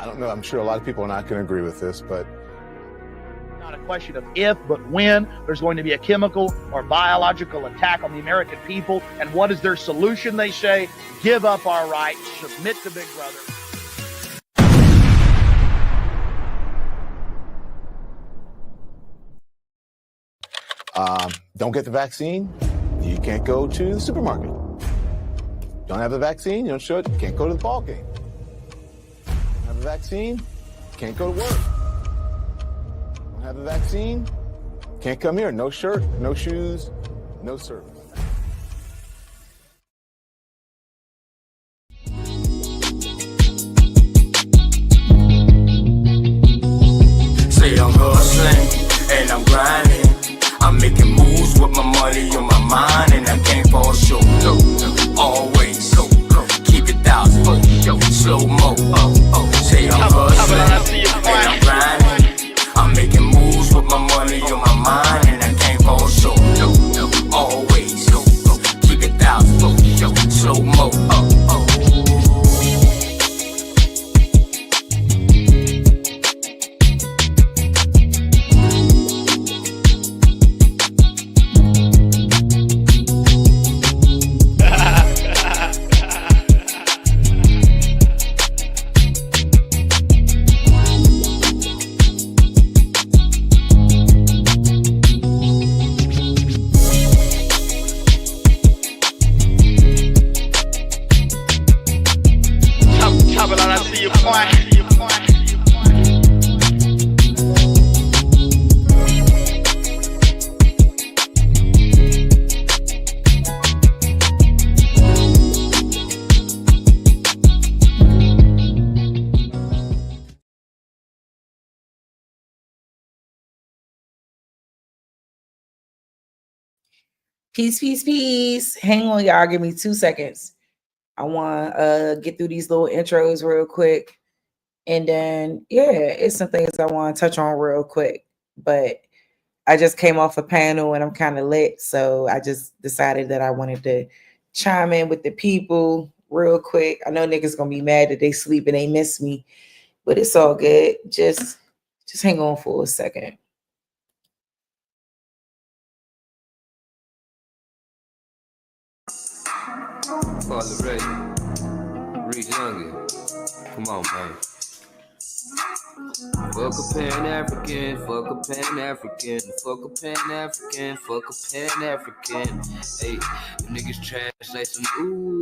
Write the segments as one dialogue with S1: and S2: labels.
S1: I don't know. I'm sure a lot of people are not going to agree with this, but
S2: not a question of if, but when there's going to be a chemical or biological attack on the American people. And what is their solution? They say, give up our rights, submit to Big Brother.
S1: Don't get the vaccine, you can't go to the supermarket. Don't have the vaccine, you don't show it, you can't go to the ball game. Don't have the vaccine, you can't go to work. Don't have the vaccine, can't come here. No shirt, no shoes, no service.
S3: Say I'm hustling and I'm grinding. I'm making moves with my money on my mind, and I can't fall short. Always keep it thousand, slow mo. Say I'm hustling and I'm grinding. I'm making moves with my money on my mind, and I can't fall short. Always keep it thousand, slow mo.
S4: Peace, peace, peace. Hang on, y'all. Give me 2 seconds. I want to get through these little intros real quick. And then, yeah, it's some things I want to touch on real quick. But I just came off a panel and I'm kind of lit. So I just decided that I wanted to chime in with the people real quick. I know niggas going to be mad that they sleep and they miss me. But it's all good. Just hang on for a second.
S5: Father Ray, Reed Youngin. Come on, man. Fuck a Pan-African, fuck a Pan-African, fuck a Pan-African, fuck a Pan-African. Hey, the niggas trash like some ooh.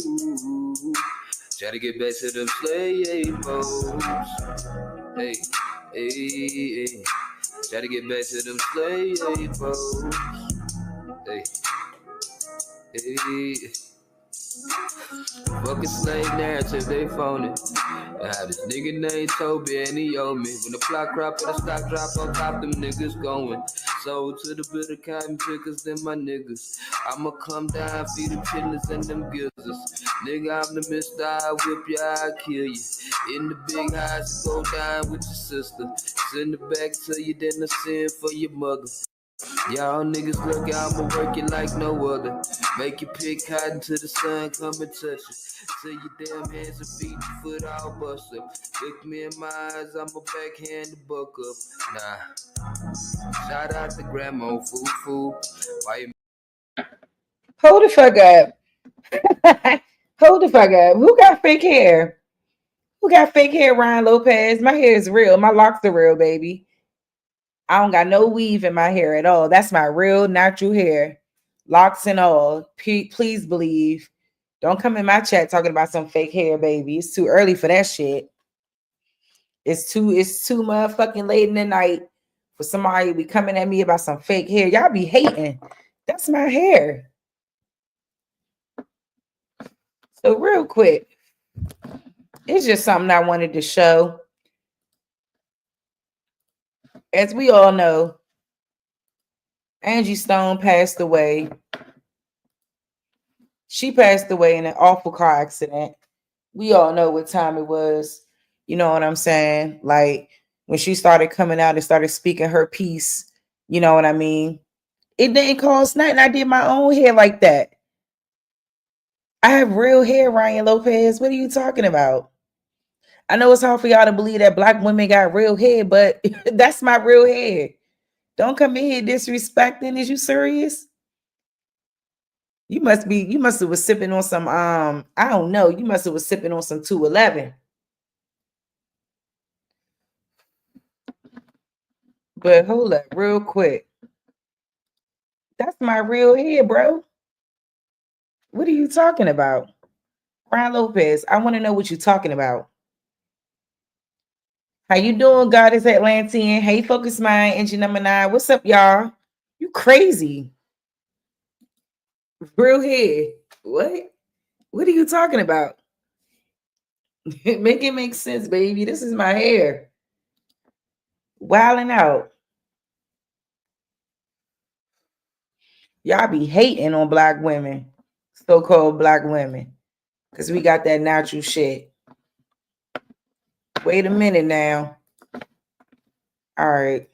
S5: Try to get back to them slave hoes. Hey, hey, hey. Try to get back to them slave hoes. Hey, hey. Fucking slave narrative, they phone it. I had this nigga named Toby and he owe me. When the plot crop and the stock drop on top, them niggas going. Sold to the bitter cotton pickers, them my niggas. I'ma come down, feed them chitlins and them gizzards. Nigga, I'm the mister, I whip you, I kill you. In the big house, go down with your sister. Send it back to you, then I send for your mother. Y'all niggas look out, I'ma work it like no other. Make you pick cotton till the sun come and touch you. Till your damn hands and feet and foot all bust up. Look me in my eyes, I'ma backhand the buck up. Nah. Shout out to Grandma Foo. Why you...
S4: Hold the fuck up. Hold the fuck up. Who got fake hair? Who got fake hair, Ryan Lopez? My hair is real. My locks are real, baby. I don't got no weave in my hair at all. That's my real natural hair. Locks and all. Please believe. Don't come in my chat talking about some fake hair, baby. It's too early for that shit. It's too motherfucking late in the night for somebody to be coming at me about some fake hair. Y'all be hating. That's my hair. So real quick, it's just something I wanted to show. As we all know, Angie Stone passed away. She passed away in an awful car accident. We all know what time it was. You know what I'm saying? Like when she started coming out and started speaking her piece, you know what I mean? It didn't cost nothing. I did my own hair like that. I have real hair, Ryan Lopez. What are you talking about? I know it's hard for y'all to believe that black women got real hair, but that's my real hair. Don't come in here disrespecting. Is you serious? You must have was sipping on some I don't know. You must have was sipping on some 211. But hold up real quick. That's my real hair, bro. What are you talking about? Ryan Lopez, I want to know what you're talking about. How you doing, Goddess Atlantean? Hey, Focus Mind, Engine number 9. What's up, y'all? You crazy. Real hair. What? What are you talking about? Make it make sense, baby. This is my hair. Wilding out. Y'all be hating on black women, so-called black women, because we got that natural shit. Wait a minute now. All right.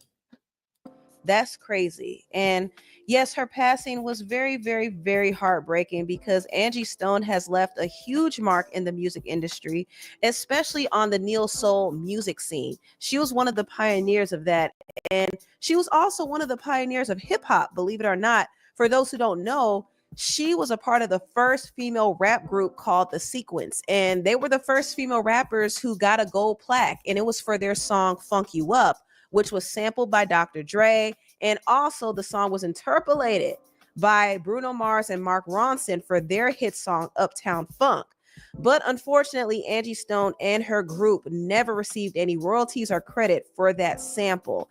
S6: That's crazy. And yes, her passing was very, very, very heartbreaking because Angie Stone has left a huge mark in the music industry, especially on the neo soul music scene. She was one of the pioneers of that. And she was also one of the pioneers of hip hop, believe it or not. For those who don't know, she was a part of the first female rap group called The Sequence. And they were the first female rappers who got a gold plaque. And it was for their song Funk You Up, which was sampled by Dr. Dre. And also the song was interpolated by Bruno Mars and Mark Ronson for their hit song Uptown Funk. But unfortunately, Angie Stone and her group never received any royalties or credit for that sample.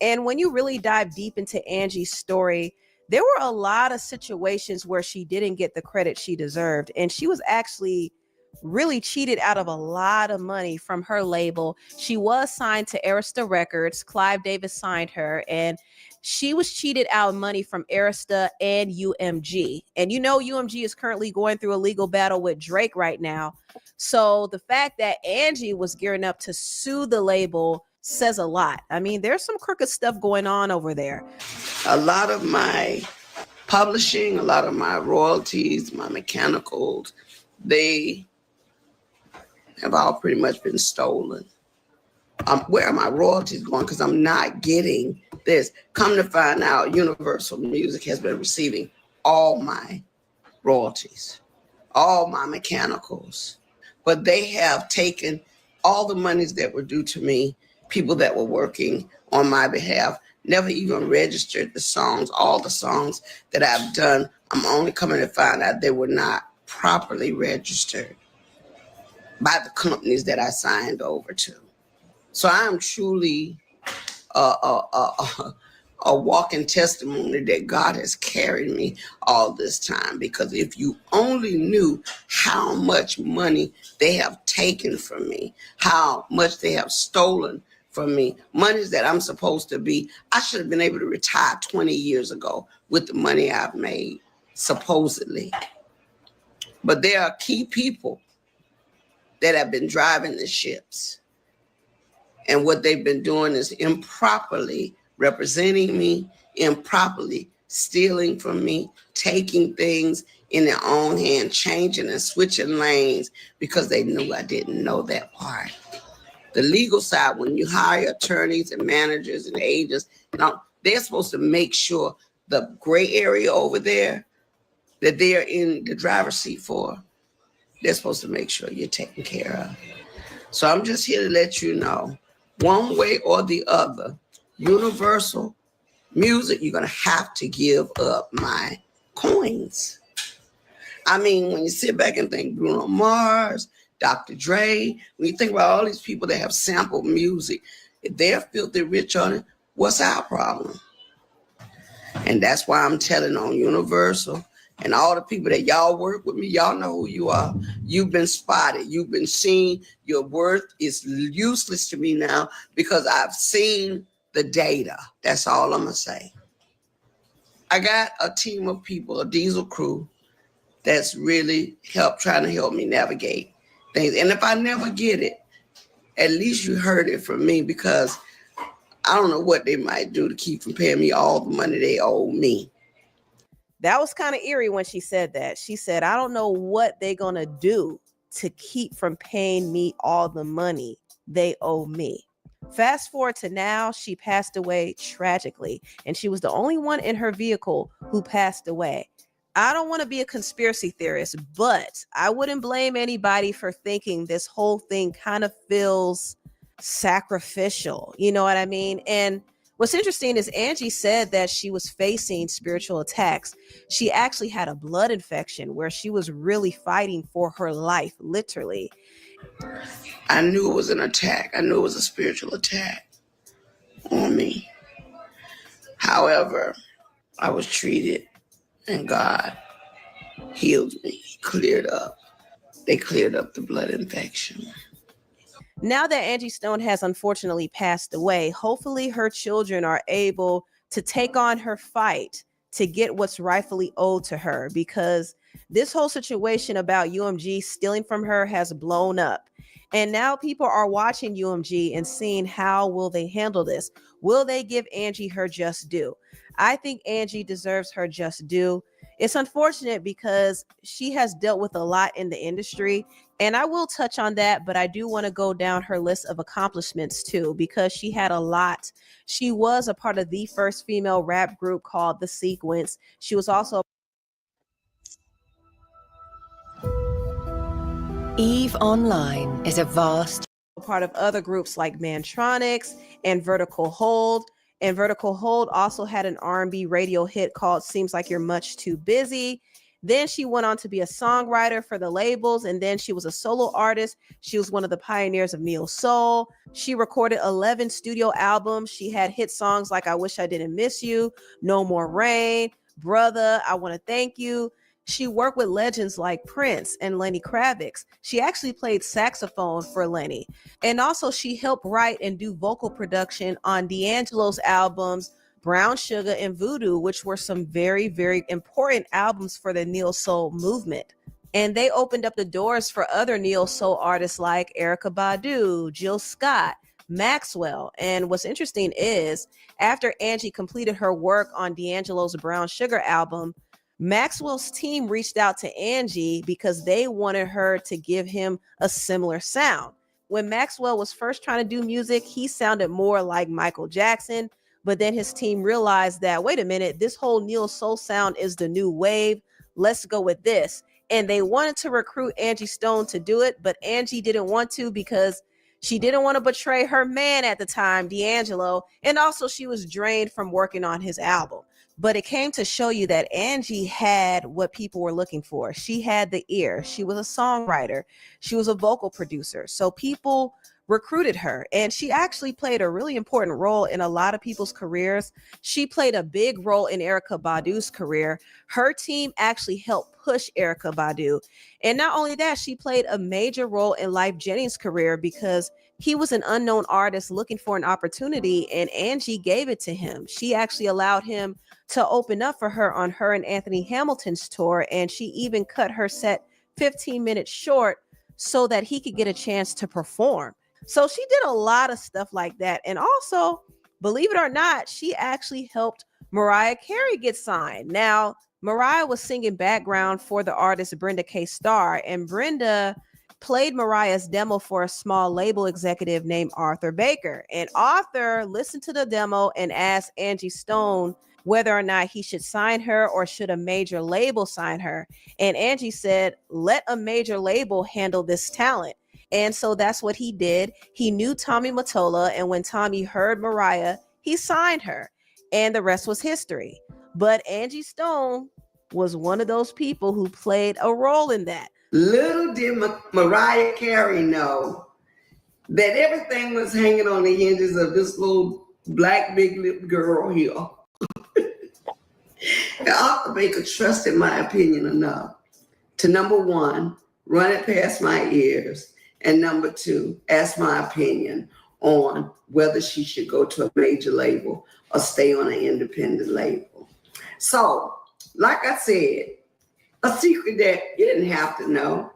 S6: And when you really dive deep into Angie's story, there were a lot of situations where she didn't get the credit she deserved. And she was actually really cheated out of a lot of money from her label. She was signed to Arista Records. Clive Davis signed her, and she was cheated out of money from Arista and UMG. And you know, UMG is currently going through a legal battle with Drake right now. So the fact that Angie was gearing up to sue the label says a lot. I mean, there's some crooked stuff going on over there.
S7: A lot of my publishing, a lot of my royalties, my mechanicals, they have all pretty much been stolen. Where are my royalties going? Because I'm not getting this. Come to find out, Universal Music has been receiving all my royalties, all my mechanicals, but they have taken all the monies that were due to me, people that were working on my behalf, never even registered the songs. All the songs that I've done, I'm only coming to find out they were not properly registered by the companies that I signed over to. So I am truly a walking testimony that God has carried me all this time, because if you only knew how much money they have taken from me, how much they have stolen from me, monies that I'm supposed to be, I should have been able to retire 20 years ago with the money I've made, supposedly. But there are key people that have been driving the ships. And what they've been doing is improperly representing me, improperly stealing from me, taking things in their own hand, changing and switching lanes because they knew I didn't know that part. The legal side, when you hire attorneys and managers and agents, they're supposed to make sure the gray area over there that they're in the driver's seat for, they're supposed to make sure you're taken care of. So I'm just here to let you know, one way or the other, Universal Music, you're going to have to give up my coins. I mean, when you sit back and think Bruno Mars, Dr. Dre, when you think about all these people that have sampled music, if they're filthy rich on it, what's our problem? And that's why I'm telling on Universal and all the people that y'all work with me, y'all know who you are. You've been spotted. You've been seen. Your worth is useless to me now because I've seen the data. That's all I'm going to say. I got a team of people, a diesel crew, that's really trying to help me navigate things. And if I never get it, at least you heard it from me, because I don't know what they might do to keep from paying me all the money they owe me.
S6: That was kind of eerie when she said that. She said, I don't know what they're going to do to keep from paying me all the money they owe me. Fast forward to now, she passed away tragically, and she was the only one in her vehicle who passed away. I don't want to be a conspiracy theorist, but I wouldn't blame anybody for thinking this whole thing kind of feels sacrificial. You know what I mean? And what's interesting is Angie said that she was facing spiritual attacks. She actually had a blood infection where she was really fighting for her life, literally.
S7: I knew it was an attack. I knew it was a spiritual attack on me. However, I was treated and God healed me. He cleared up. They cleared up the blood infection.
S6: Now that Angie Stone has unfortunately passed away, hopefully her children are able to take on her fight to get what's rightfully owed to her, because this whole situation about UMG stealing from her has blown up. And now people are watching UMG and seeing how will they handle this. Will they give Angie her just due? I think Angie deserves her just due. It's unfortunate because she has dealt with a lot in the industry, and I will touch on that, but I do want to go down her list of accomplishments too, because she had a lot. She was a part of the first female rap group called The Sequence. She was also
S8: EVE Online is a vast
S6: part of other groups like Mantronics and Vertical Hold. And Vertical Hold also had an R&B radio hit called Seems Like You're Much Too Busy. Then she went on to be a songwriter for the labels, and then she was a solo artist. She was one of the pioneers of neo soul. She recorded 11 studio albums. She had hit songs like I Wish I Didn't Miss You, No More Rain, Brother, I Want to Thank You. She worked with legends like Prince and Lenny Kravitz. She actually played saxophone for Lenny. And also she helped write and do vocal production on D'Angelo's albums, Brown Sugar and Voodoo, which were some very, very important albums for the neo soul movement. And they opened up the doors for other neo soul artists like Erykah Badu, Jill Scott, Maxwell. And what's interesting is after Angie completed her work on D'Angelo's Brown Sugar album, Maxwell's team reached out to Angie because they wanted her to give him a similar sound. When Maxwell was first trying to do music, he sounded more like Michael Jackson, but then his team realized that, wait a minute, this whole neo soul sound is the new wave. Let's go with this. And they wanted to recruit Angie Stone to do it, but Angie didn't want to because she didn't want to betray her man at the time, D'Angelo, and also she was drained from working on his album. But it came to show you that Angie had what people were looking for. She had the ear. She was a songwriter. She was a vocal producer. So people recruited her, and she actually played a really important role in a lot of people's careers. She played a big role in Erykah Badu's career. Her team actually helped push Erykah Badu. And not only that, she played a major role in Lyfe Jennings' career because he was an unknown artist looking for an opportunity, and Angie gave it to him. She actually allowed him to open up for her on her and Anthony Hamilton's tour, and she even cut her set 15 minutes short so that he could get a chance to perform. So she did a lot of stuff like that. And also, believe it or not, she actually helped Mariah Carey get signed. Now, Mariah was singing background for the artist Brenda K. Starr, and Brenda played Mariah's demo for a small label executive named Arthur Baker. And Arthur listened to the demo and asked Angie Stone whether or not he should sign her or should a major label sign her. And Angie said, let a major label handle this talent. And so that's what he did. He knew Tommy Mottola, and when Tommy heard Mariah, he signed her, and the rest was history. But Angie Stone was one of those people who played a role in that.
S7: Little did Mariah Carey know that everything was hanging on the hinges of this little black big lip girl here. Arthur Baker trusted my opinion enough to, number one, run it past my ears, and number two, ask my opinion on whether she should go to a major label or stay on an independent label. So, like I said, a secret that you didn't have to know,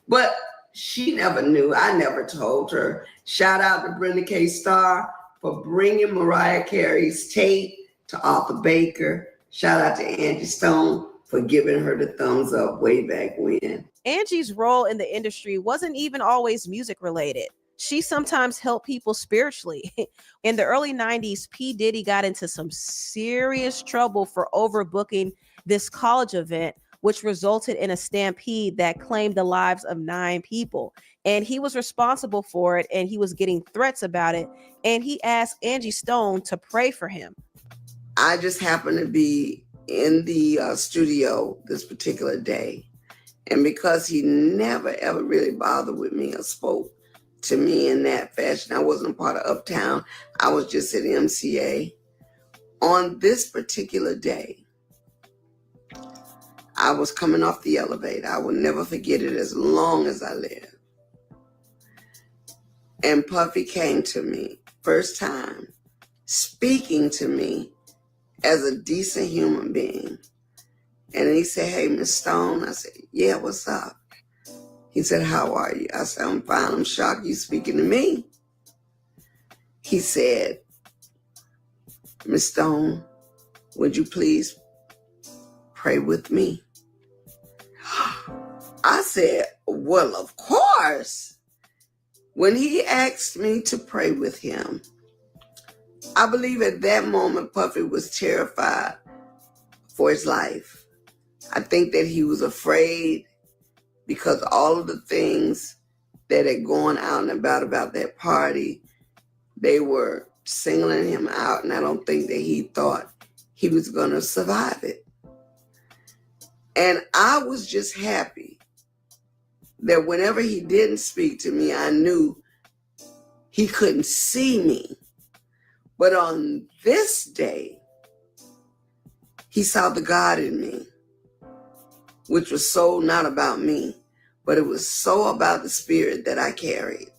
S7: but she never knew. I never told her. Shout out to Brenda K. Starr for bringing Mariah Carey's tape to Arthur Baker. Shout out to Angie Stone for giving her the thumbs up way back when.
S6: Angie's role in the industry wasn't even always music related. She sometimes helped people spiritually. In the early 90s, P. Diddy got into some serious trouble for overbooking this college event, which resulted in a stampede that claimed the lives of 9 people. And he was responsible for it, and he was getting threats about it. And he asked Angie Stone to pray for him.
S7: I just happened to be in the studio this particular day. And because he never, ever really bothered with me or spoke to me in that fashion, I wasn't a part of Uptown. I was just at MCA. On this particular day, I was coming off the elevator. I will never forget it as long as I live. And Puffy came to me, first time, speaking to me as a decent human being. And he said, "Hey, Miss Stone." I said, "Yeah, what's up?" He said, "How are you?" I said, "I'm fine. I'm shocked you speaking to me." He said, "Miss Stone, would you please pray with me?" I said, "Well, of course." When he asked me to pray with him, I believe at that moment Puffy was terrified for his life. I think that he was afraid because all of the things that had gone out and about that party, they were singling him out, and I don't think that he thought he was going to survive it. And I was just happy that whenever he didn't speak to me, I knew he couldn't see me. But on this day, he saw the God in me, which was so not about me, but it was so about the spirit that I carried.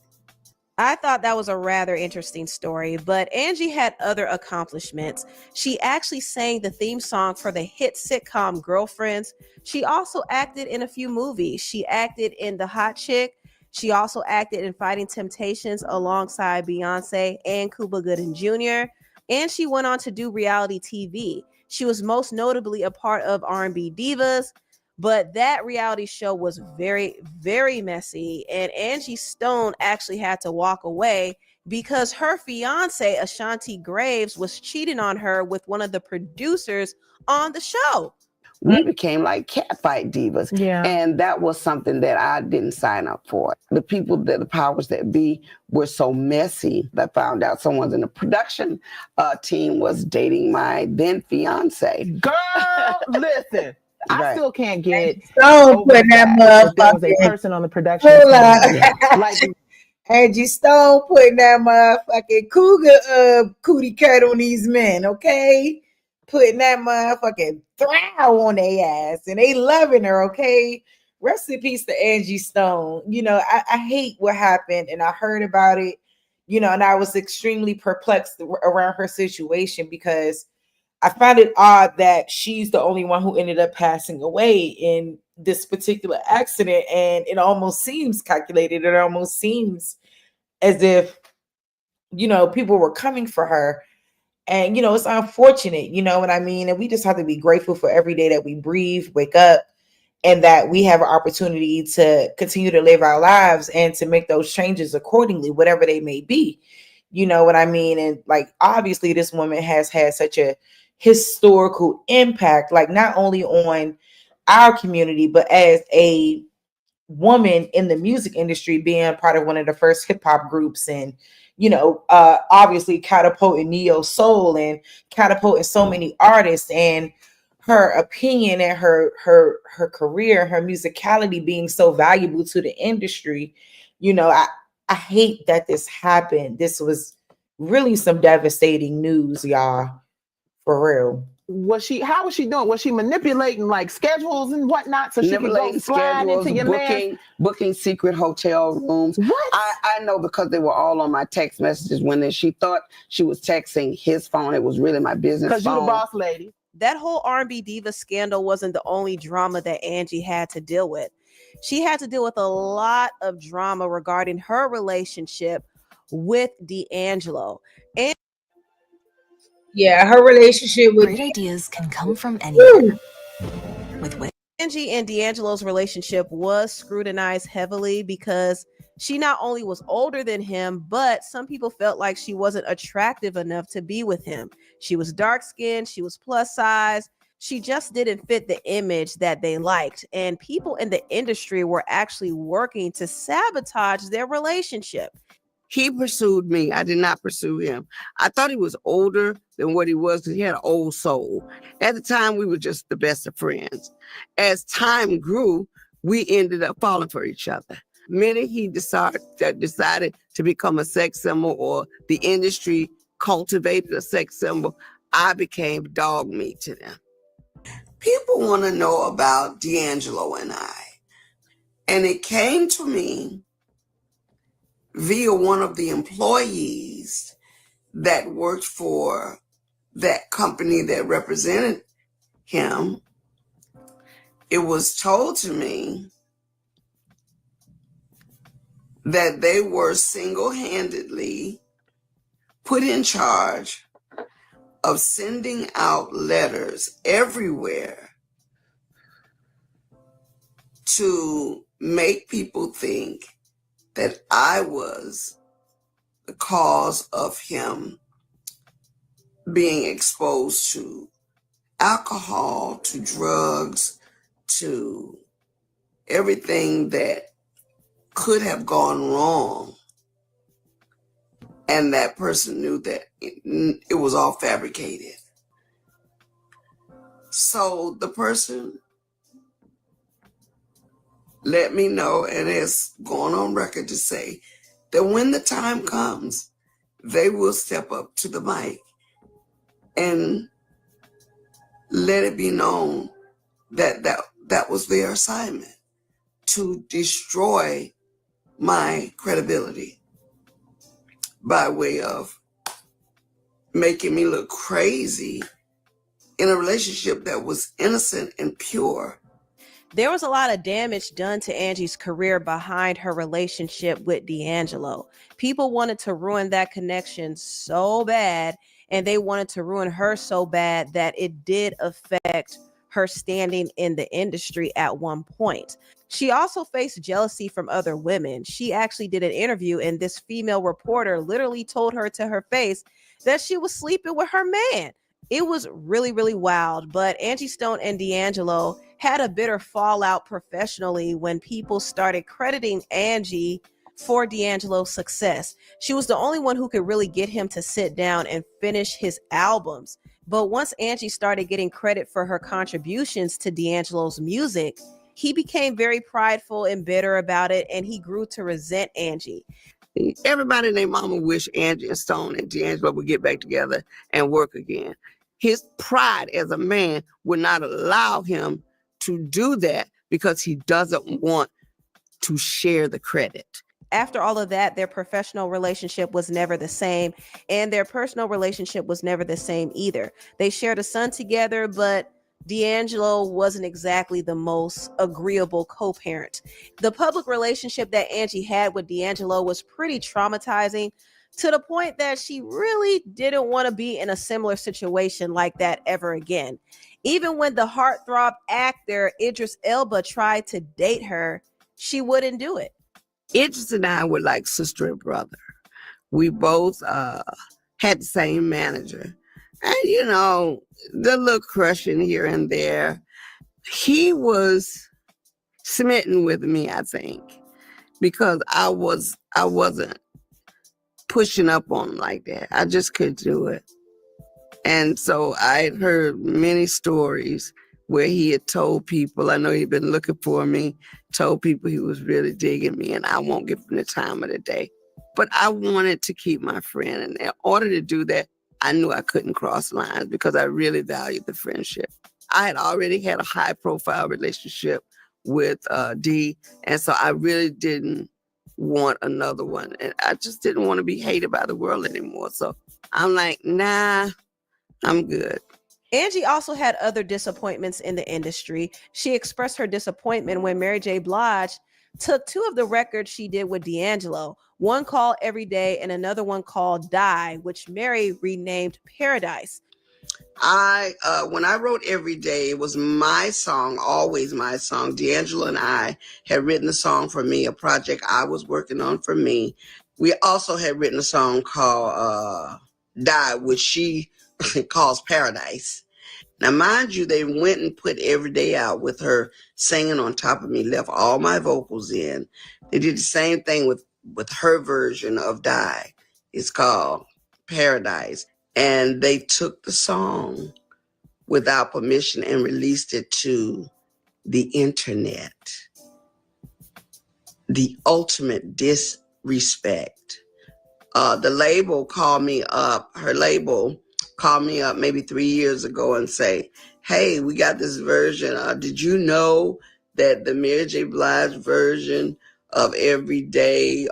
S6: I thought that was a rather interesting story, but Angie had other accomplishments. She actually sang the theme song for the hit sitcom Girlfriends. She also acted in a few movies. She acted in The Hot Chick. She also acted in Fighting Temptations alongside Beyonce and Cuba Gooding Jr. And she went on to do reality TV. She was most notably a part of R&B Divas, but that reality show was very, very messy. And Angie Stone actually had to walk away because her fiance, Ashanti Graves, was cheating on her with one of the producers on the show.
S7: We became like catfight divas.
S9: Yeah.
S7: And that was something that I didn't sign up for. The people, the powers that be, were so messy. I found out someone in the production team was dating my then fiance.
S9: Girl, listen. I
S7: Right.
S9: still can't get
S4: Stone
S9: over
S4: putting that
S9: that there was a
S4: motherfucking
S9: person on the production
S4: hold
S9: team.
S4: on.
S9: Like,
S4: Angie Stone putting that motherfucking cougar cootie cut on these men, okay? Putting that motherfucking throw on their ass, and they loving her, okay? Rest in peace to Angie Stone. You know, I hate what happened, and I heard about it, you know, and I was extremely perplexed around her situation because I find it odd that she's the only one who ended up passing away in this particular accident, and it almost seems calculated. It almost seems as if, you know, people were coming for her. And, you know, it's unfortunate, you know what I mean? And we just have to be grateful for every day that we breathe, wake up, and that we have an opportunity to continue to live our lives and to make those changes accordingly, whatever they may be. You know what I mean? And like, obviously, this woman has had such a historical impact, like not only on our community, but as a woman in the music industry, being part of one of the first hip hop groups, and you know, obviously catapulting neo soul and catapulting so many artists, and her opinion and her career, her musicality being so valuable to the industry. You know, I hate that this happened. This was really some devastating news, y'all, for real.
S9: how was she doing? Was she manipulating like schedules and whatnot so she could go slide into your man?
S7: Booking secret hotel rooms.
S9: What?
S7: I know because they were all on my text messages when she thought she was texting his phone. It was really my business phone.
S9: Because you're the boss lady.
S6: That whole R&B diva scandal wasn't the only drama that Angie had to deal with. She had to deal with a lot of drama regarding her relationship with D'Angelo. And
S4: yeah, her relationship with
S8: Great ideas can come from anywhere. With
S6: Angie and D'Angelo's relationship was scrutinized heavily because she not only was older than him, but some people felt like she wasn't attractive enough to be with him. She was dark skinned, she was plus size. She just didn't fit the image that they liked. And people in the industry were actually working to sabotage their relationship.
S7: He pursued me. I did not pursue him. I thought he was older than what he was because he had an old soul. At the time, we were just the best of friends. As time grew, we ended up falling for each other. Minute he decided to become a sex symbol, or the industry cultivated a sex symbol, I became dog meat to them. People want to know about D'Angelo and I. And it came to me via one of the employees that worked for that company that represented him. It was told to me that they were single-handedly put in charge of sending out letters everywhere to make people think that I was the cause of him being exposed to alcohol, to drugs, to everything that could have gone wrong. And that person knew that it was all fabricated. So the person let me know, and has gone on record to say that when the time comes, they will step up to the mic and let it be known that that was their assignment, to destroy my credibility by way of making me look crazy in a relationship that was innocent and pure.
S6: There was a lot of damage done to Angie's career behind her relationship with D'Angelo. People wanted to ruin that connection so bad, and they wanted to ruin her so bad that it did affect her standing in the industry at one point. She also faced jealousy from other women. She actually did an interview, and this female reporter literally told her to her face that she was sleeping with her man. It was really, really wild. But Angie Stone and D'Angelo had a bitter fallout professionally when people started crediting Angie for D'Angelo's success. She was the only one who could really get him to sit down and finish his albums. But once Angie started getting credit for her contributions to D'Angelo's music, he became very prideful and bitter about it, and he grew to resent Angie.
S7: Everybody and their mama wish Angie and Stone and D'Angelo would get back together and work again. His pride as a man would not allow him to do that because he doesn't want to share the credit.
S6: After all of that, their professional relationship was never the same, and their personal relationship was never the same either. They shared a son together, but D'Angelo wasn't exactly the most agreeable co-parent. The public relationship that Angie had with D'Angelo was pretty traumatizing, to the point that she really didn't want to be in a similar situation like that ever again. Even when the heartthrob actor Idris Elba tried to date her, she wouldn't do it.
S7: Idris and I were like sister and brother. We both had the same manager. And, you know, the little crushing here and there. He was smitten with me, I think, because I wasn't pushing up on him like that. I just couldn't do it. And so I had heard many stories where he had told people, I know he'd been looking for me, told people he was really digging me, and I won't give him the time of the day. But I wanted to keep my friend. And in order to do that, I knew I couldn't cross lines because I really valued the friendship. I had already had a high profile relationship with D. And so I really didn't want another one. And I just didn't want to be hated by the world anymore. So I'm like, nah, I'm good.
S6: Angie also had other disappointments in the industry. She expressed her disappointment when Mary J. Blige took two of the records she did with D'Angelo, one called Every Day and another one called Die, which Mary renamed Paradise.
S7: When I wrote Every Day, it was my song, always my song. D'Angelo and I had written a song for me, a project I was working on for me. We also had written a song called Die, which she calls Paradise. Now, mind you, they went and put Every Day out with her singing on top of me, left all my vocals in. They did the same thing with her version of Die. It's called Paradise. And they took the song without permission and released it to the internet. The ultimate disrespect. The label called me up, her label called me up maybe 3 years ago and say, hey, we got this version. Did you know that the Mary J. Blige version of Every Day,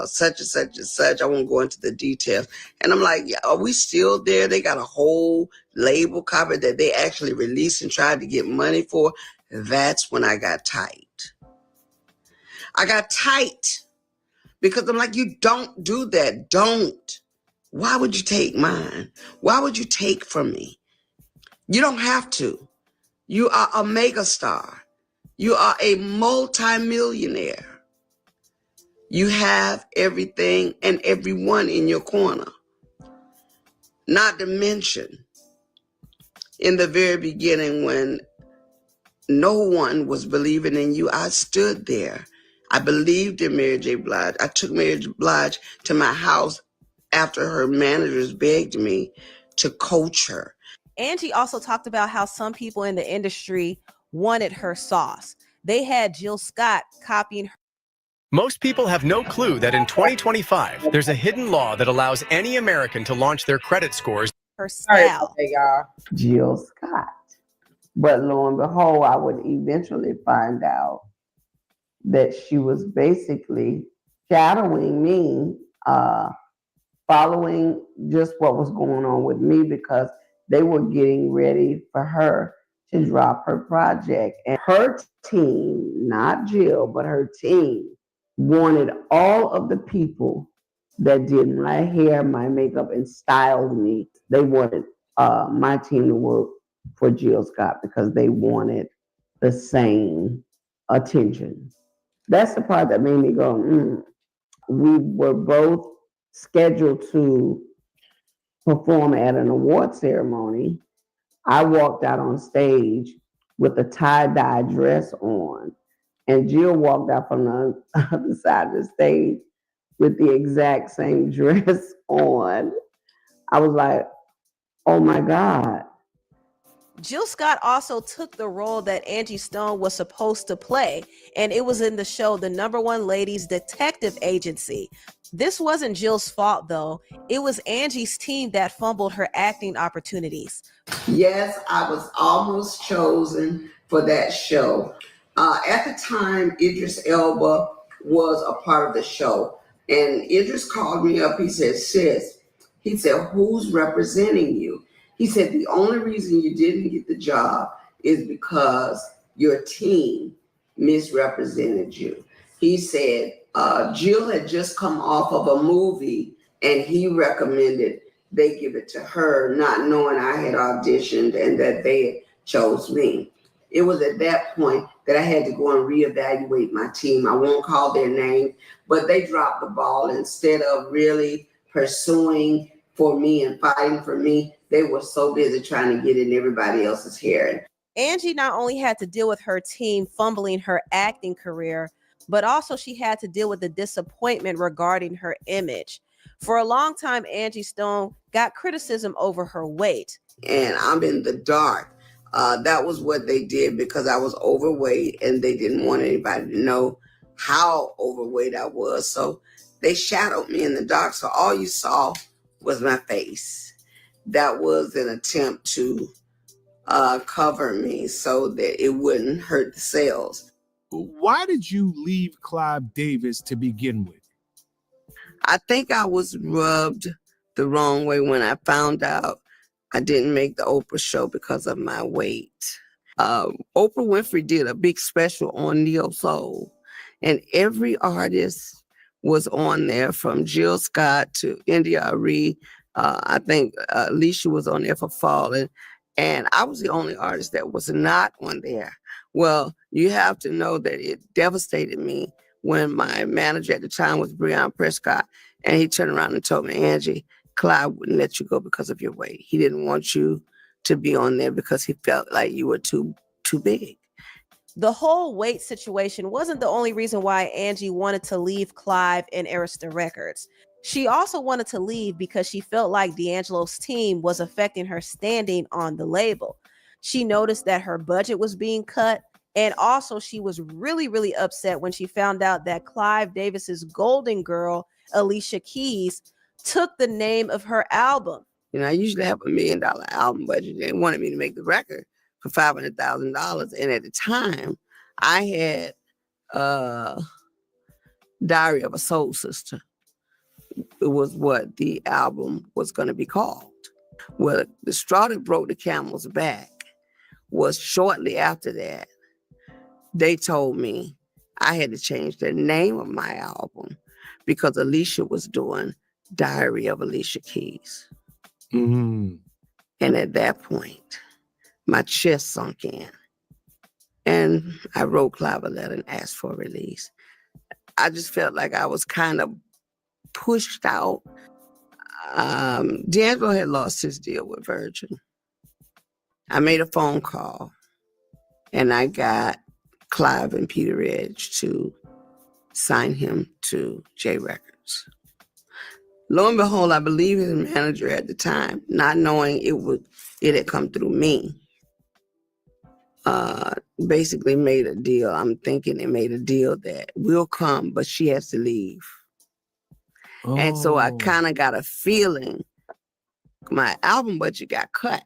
S7: such and such and such, I won't go into the details. And I'm like, yeah, are we still there? They got a whole label copy that they actually released and tried to get money for. That's when I got tight. I got tight because I'm like, you don't do that. Don't. Why would you take mine? Why would you take from me? You don't have to. You are a megastar. You are a multimillionaire. You have everything and everyone in your corner. Not to mention, in the very beginning when no one was believing in you, I stood there. I believed in Mary J. Blige. I took Mary J. Blige to my house after her managers begged me to coach her.
S6: Angie also talked about how some people in the industry wanted her sauce. They had Jill Scott copying her.
S10: Most people have no clue that in 2025, there's a hidden law that allows any American to launch their credit scores.
S6: Her style.
S7: Jill Scott. But lo and behold, I would eventually find out that she was basically shadowing me, following just what was going on with me because they were getting ready for her to drop her project. And her team, not Jill, but her team, wanted all of the people that did my hair, my makeup, and styled me. They wanted my team to work for Jill Scott because they wanted the same attention. That's the part that made me go, We were both scheduled to perform at an award ceremony. I walked out on stage with a tie-dye dress on, and Jill walked out from the other side of the stage with the exact same dress on. I was like, oh my God.
S6: Jill Scott also took the role that Angie Stone was supposed to play, and it was in the show The Number One Ladies Detective Agency. This wasn't Jill's fault, though. It was Angie's team that fumbled her acting opportunities.
S7: Yes, I was almost chosen for that show. At the time, Idris Elba was a part of the show, and Idris called me up. He said, sis, he said, who's representing you? He said, the only reason you didn't get the job is because your team misrepresented you. He said, Jill had just come off of a movie and he recommended they give it to her, not knowing I had auditioned and that they had chose me. It was at that point that I had to go and reevaluate my team. I won't call their name, but they dropped the ball. Instead of really pursuing for me and fighting for me, they were so busy trying to get in everybody else's hair.
S6: Angie not only had to deal with her team fumbling her acting career, but also she had to deal with the disappointment regarding her image. For a long time, Angie Stone got criticism over her weight.
S7: And I'm in the dark. That was what they did because I was overweight and they didn't want anybody to know how overweight I was. So they shadowed me in the dark. So all you saw was my face. That was an attempt to cover me so that it wouldn't hurt the sales.
S11: Why did you leave Clive Davis to begin with?
S7: I think I was rubbed the wrong way when I found out I didn't make the Oprah show because of my weight. Oprah Winfrey did a big special on Neo Soul, and every artist was on there from Jill Scott to India Arie. I think Alicia was on there for Falling. And I was the only artist that was not on there. Well, you have to know that it devastated me when my manager at the time was Breon Prescott, and he turned around and told me, Angie, Clive wouldn't let you go because of your weight. He didn't want you to be on there because he felt like you were too big.
S6: The whole weight situation wasn't the only reason why Angie wanted to leave Clive and Arista Records. She also wanted to leave because she felt like D'Angelo's team was affecting her standing on the label. She noticed that her budget was being cut, and also she was really, really upset when she found out that Clive Davis's golden girl, Alicia Keys, took the name of her album.
S7: You know, I usually have $1 million album budget. They wanted me to make the record for $500,000. And at the time, I had Diary of a Soul Sister. It was what the album was going to be called. Well, the straw that broke the camel's back was shortly after that, they told me I had to change the name of my album because Alicia was doing Diary of Alicia Keys.
S11: Mm-hmm.
S7: And at that point, my chest sunk in. And I wrote Clive a letter and asked for a release. I just felt like I was kind of pushed out. D'Angelo had lost his deal with Virgin. I made a phone call and I got Clive and Peter Edge to sign him to J Records. Lo and behold, I believe his manager at the time, not knowing it had come through me, basically made a deal. I'm thinking they made a deal that will come, but she has to leave. Oh. And so I kind of got a feeling my album budget got cut.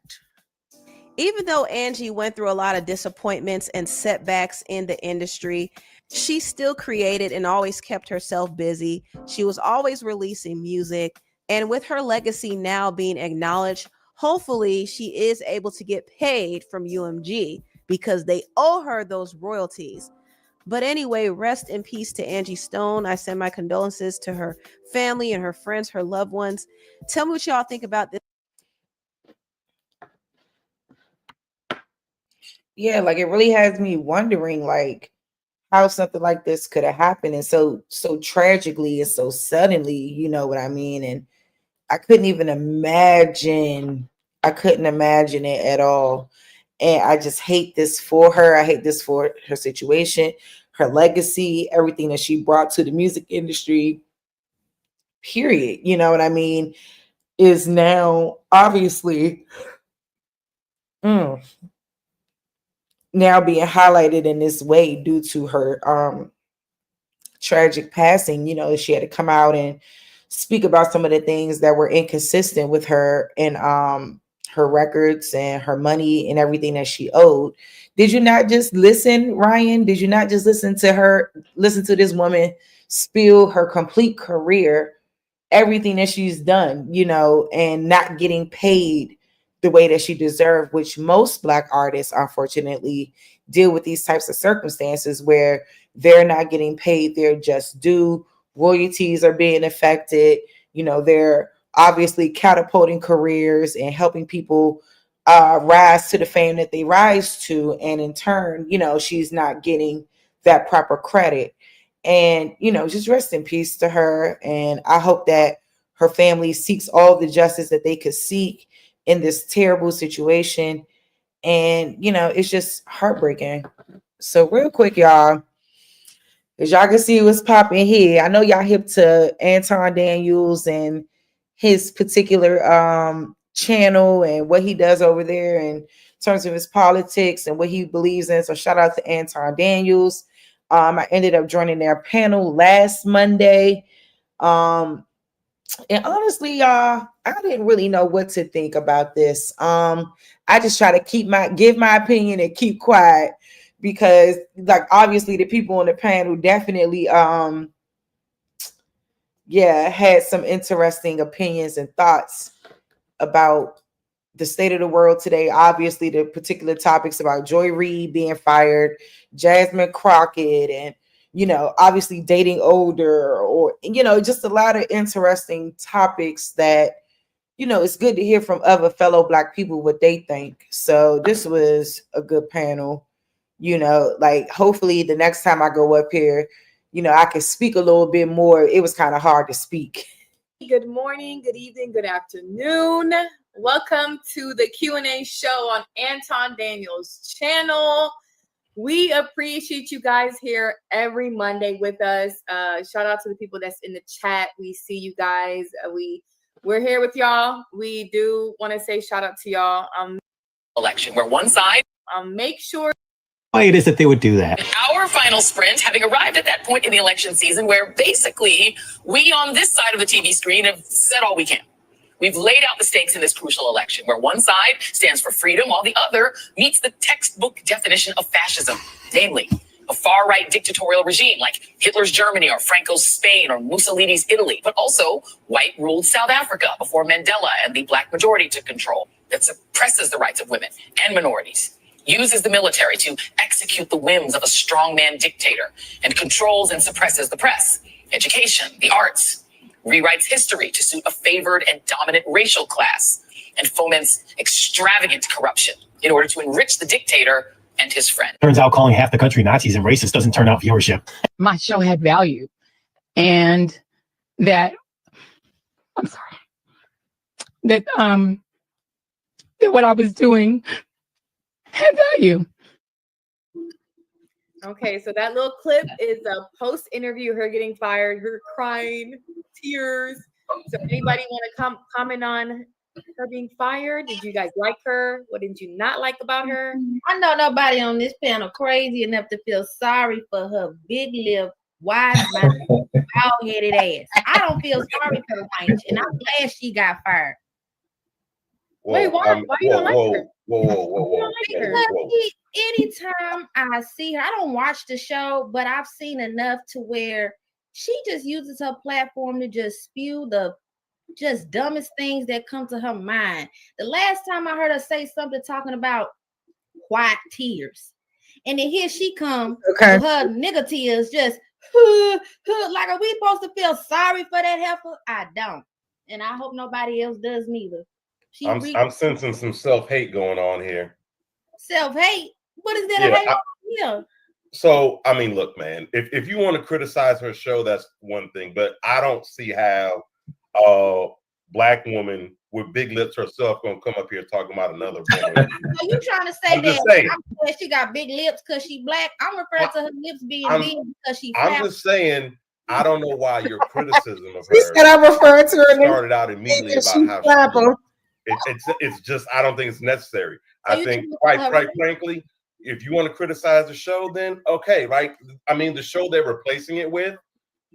S6: Even though Angie went through a lot of disappointments and setbacks in the industry, she still created and always kept herself busy. She was always releasing music. And with her legacy now being acknowledged, hopefully she is able to get paid from UMG because they owe her those royalties. But anyway, rest in peace to Angie Stone. I send my condolences to her family and her friends, her loved ones. Tell me what y'all think about this.
S4: Yeah, like it really has me wondering like how something like this could have happened and so tragically and so suddenly, you know what I mean? And I couldn't imagine it at all. And I just hate this for her. I hate this for her situation, her legacy, everything that she brought to the music industry, period. You know what I mean? Is now obviously now being highlighted in this way due to her tragic passing. You know, she had to come out and speak about some of the things that were inconsistent with her and her records and her money and everything that she owed. Did you not just listen, Ryan? Did you not just listen to this woman spill her complete career, everything that she's done, you know, and not getting paid the way that she deserved, which most Black artists, unfortunately, deal with these types of circumstances where they're not getting paid their just due, royalties are being affected, you know, they're obviously catapulting careers and helping people rise to the fame that they rise to. And in turn, you know, she's not getting that proper credit. And, you know, just rest in peace to her. And I hope that her family seeks all the justice that they could seek in this terrible situation. And, you know, it's just heartbreaking. So real quick, y'all, as y'all can see what's popping here, I know y'all hip to Anton Daniels and his particular channel and what he does over there in terms of his politics and what he believes in. So shout out to Anton Daniels. I ended up joining their panel last Monday. And honestly, y'all, I didn't really know what to think about this. I just try to give my opinion and keep quiet because, like, obviously the people on the panel definitely, had some interesting opinions and thoughts about the state of the world today. Obviously, the particular topics about Joy Reid being fired, Jasmine Crockett, and, you know, obviously dating older, or, you know, just a lot of interesting topics that you know, it's good to hear from other fellow Black people what they think. So this was a good panel. You know, like hopefully the next time I go up here, you know, I can speak a little bit more. It was kind of hard to speak.
S12: Good morning, good evening, good afternoon. Welcome to the Q&A show on Anton Daniels' channel. We appreciate you guys here every Monday with us. Shout out to the people that's in the chat. We see you guys. We're here with y'all. We do want to say shout out to y'all.
S13: Election where one side.
S12: Make sure.
S14: Why it is that they would do that.
S13: Our final sprint, having arrived at that point in the election season where basically we on this side of the TV screen have said all we can. We've laid out the stakes in this crucial election where one side stands for freedom while the other meets the textbook definition of fascism, namely a far-right dictatorial regime like Hitler's Germany or Franco's Spain or Mussolini's Italy, but also white-ruled South Africa before Mandela and the Black majority took control that suppresses the rights of women and minorities, uses the military to execute the whims of a strongman dictator, and controls and suppresses the press, education, the arts, rewrites history to suit a favored and dominant racial class, and foments extravagant corruption in order to enrich the dictator and his friend.
S14: Turns out calling half the country Nazis and racist doesn't turn out viewership.
S15: My show had value, and that that what I was doing had value.
S12: Okay, so that little clip is a post-interview, her getting fired, her crying, tears. So anybody want to comment on her being fired? Did you guys like her? What did you not like about her?
S16: I know nobody on this panel crazy enough to feel sorry for her big lip, wide mouth, bald-headed ass. I don't feel sorry for her, and I'm glad she got fired.
S12: Wait, why you don't like her?
S16: Whoa. Anytime I see her, I don't watch the show, but I've seen enough to where she just uses her platform to just spew the just dumbest things that come to her mind. The last time I heard her say something talking about white tears, and then here she comes with her nigga tears, just like, are we supposed to feel sorry for that heifer? I don't, and I hope nobody else does neither.
S17: I'm sensing some self-hate going on here.
S16: Self-hate? What is that? Yeah.
S17: So, I mean, look, man, if you want to criticize her show, that's one thing, but I don't see how a Black woman with big lips herself gonna come up here talking about another woman.
S16: Are you trying to say that she got big lips because she Black? I'm referring to her lips being big because she fat.
S17: I'm just saying, I don't know why your criticism of her started out immediately about how it's just, I don't think it's necessary. I think, quite frankly, if you want to criticize the show, then okay, right? I mean, the show they're replacing it with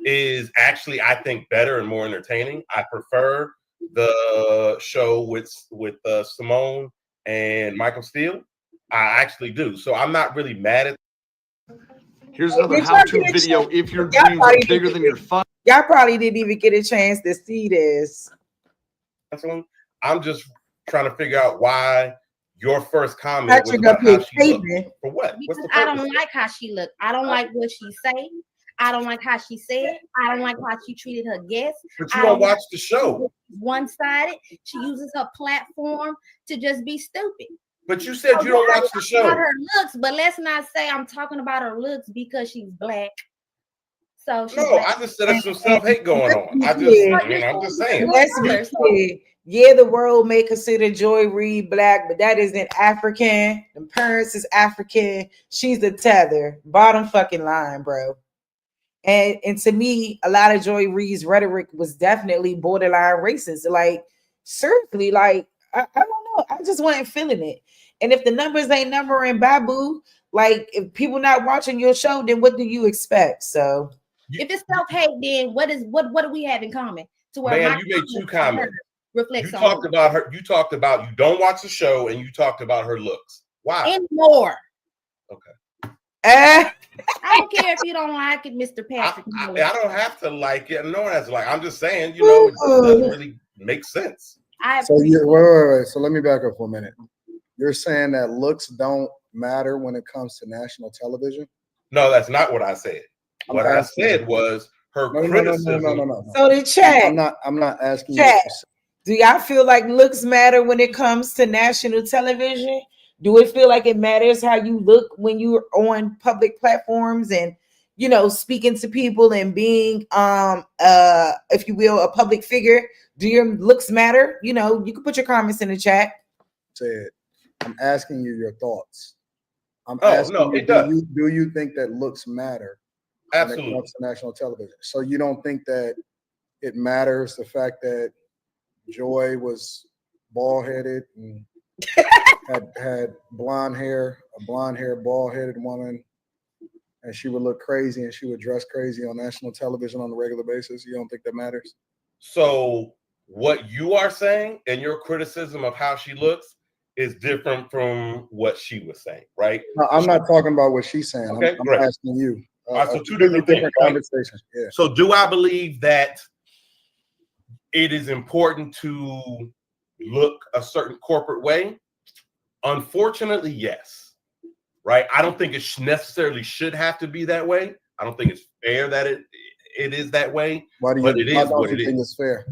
S17: is actually, I think, better and more entertaining. I prefer the show with Simone and Michael Steele. I actually do. So I'm not really mad at.
S18: Here's another how-to video. If your dreams are bigger than your fun.
S4: Y'all probably didn't even get a chance to see this.
S17: I'm just trying to figure out why your first comment was about how she looked. For what?
S16: Because I don't like how she looked. I don't like what she say. I don't like how she said. I don't like how she treated her guests.
S17: But you don't watch the show.
S16: One-sided. She uses her platform to just be stupid.
S17: But you said you don't watch the show.
S16: About her looks, but let's not say I'm talking about her looks because she's Black. So
S17: I just said there's some self-hate going on. I'm just saying.
S4: Let's be clear. Yeah, the world may consider Joy Reid Black, but that isn't African. The parents is African. She's the tether. Bottom fucking line, bro. And to me, a lot of Joy Reid's rhetoric was definitely borderline racist. Like, seriously, like, I don't know. I just wasn't feeling it. And if the numbers ain't numbering Babu, like, if people not watching your show, then what do you expect? So
S16: if it's self-hate, then what do we have in common? To where
S17: man, you made two comments. You talked about her. You talked about you don't watch the show, and you talked about her looks. Why?
S16: And more.
S17: Okay.
S16: I don't care if you don't like it, Mr. Patrick.
S17: I don't have to like it. No one has to like. I'm just saying, you know, it doesn't really make sense.
S19: So wait. So let me back up for a minute. You're saying that looks don't matter when it comes to national television?
S17: No, that's not what I said. What I said was her criticism.
S19: No.
S4: So the chat.
S19: I'm not asking
S4: chat. Do y'all feel like looks matter when it comes to national television? Do it feel like it matters how you look when you're on public platforms and, you know, speaking to people and being, if you will, a public figure? Do your looks matter? You know, you can put your comments in the chat.
S19: I'm asking you your thoughts. I'm
S17: Oh,
S19: asking
S17: no,
S19: you,
S17: it does.
S19: do you think that looks matter when it
S17: Absolutely.
S19: comes to national television? So you don't think that it matters the fact that Joy was bald-headed and had blonde hair, a blonde-haired, bald-headed woman, and she would look crazy and she would dress crazy on national television on a regular basis? You don't think that matters?
S17: So what you are saying and your criticism of how she looks is different from what she was saying, right?
S19: No, I'm not talking about what she's saying.
S17: Okay,
S19: I'm
S17: great.
S19: asking you.
S17: All right, so two different things, right?
S19: Conversations. Yeah.
S17: So do I believe that it is important to look a certain corporate way? Unfortunately, yes. Right? I don't think it necessarily should have to be that way. I don't think it's fair that it is that way.
S19: Why do you,
S17: but it
S19: why
S17: is
S19: don't
S17: what
S19: you
S17: it
S19: think
S17: is.
S19: it's fair?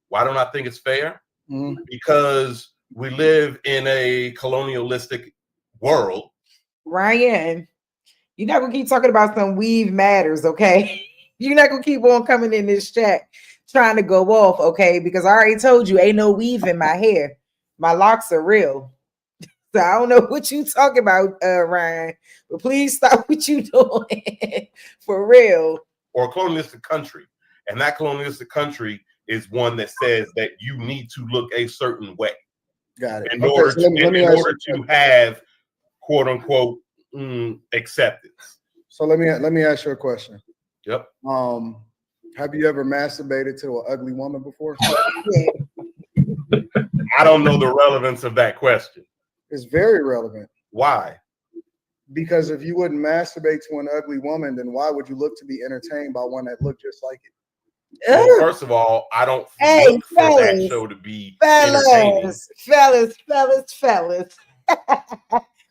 S17: Why don't I think it's fair?
S19: Mhm.
S17: Because we live in a colonialistic world.
S4: Ryan, you're not gonna keep talking about some weave matters, okay? You're not gonna keep on coming in this chat trying to go off, okay? Because I already told you ain't no weave in my hair. My locks are real. So I don't know what you talking about, Ryan, but please stop what you doing for real.
S17: Or a colonialistic country. And that colonialistic country is one that says that you need to look a certain way.
S19: Got it.
S17: In order
S19: so let me
S17: in
S19: ask
S17: order
S19: you-
S17: to have quote unquote acceptance.
S19: So let me ask you a question.
S17: Yep.
S19: Have you ever masturbated to an ugly woman before?
S17: I don't know the relevance of that question.
S19: It's very relevant.
S17: Why?
S19: Because if you wouldn't masturbate to an ugly woman, then why would you look to be entertained by one that looked just like it?
S17: Well, first of all, I don't look for that show to be entertaining.
S4: Fellas.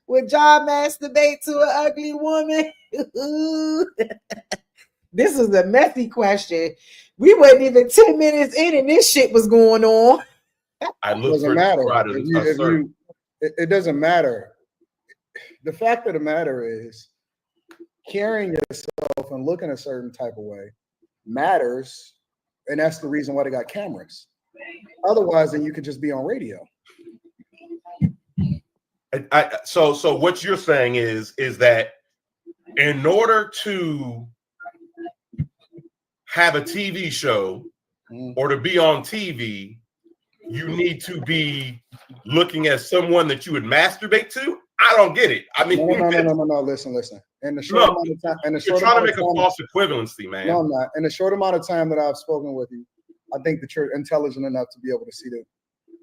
S4: Would y'all masturbate to an ugly woman? This is a messy question. We wasn't even 10 minutes in and this shit was going on.
S17: I
S19: It
S17: look
S19: doesn't
S17: for
S19: matter.
S17: the
S19: It doesn't matter. The fact of the matter is, carrying yourself and looking a certain type of way matters, and that's the reason why they got cameras. Otherwise, then you could just be on radio.
S17: So what you're saying is that in order to have a TV show or to be on TV, you need to be looking at someone that you would masturbate to? I don't get it. I mean,
S19: No. Listen. In the short amount of time,
S17: you're trying to make a false equivalency, man.
S19: No, I'm not. In the short amount of time that I've spoken with you, I think that you're intelligent enough to be able to see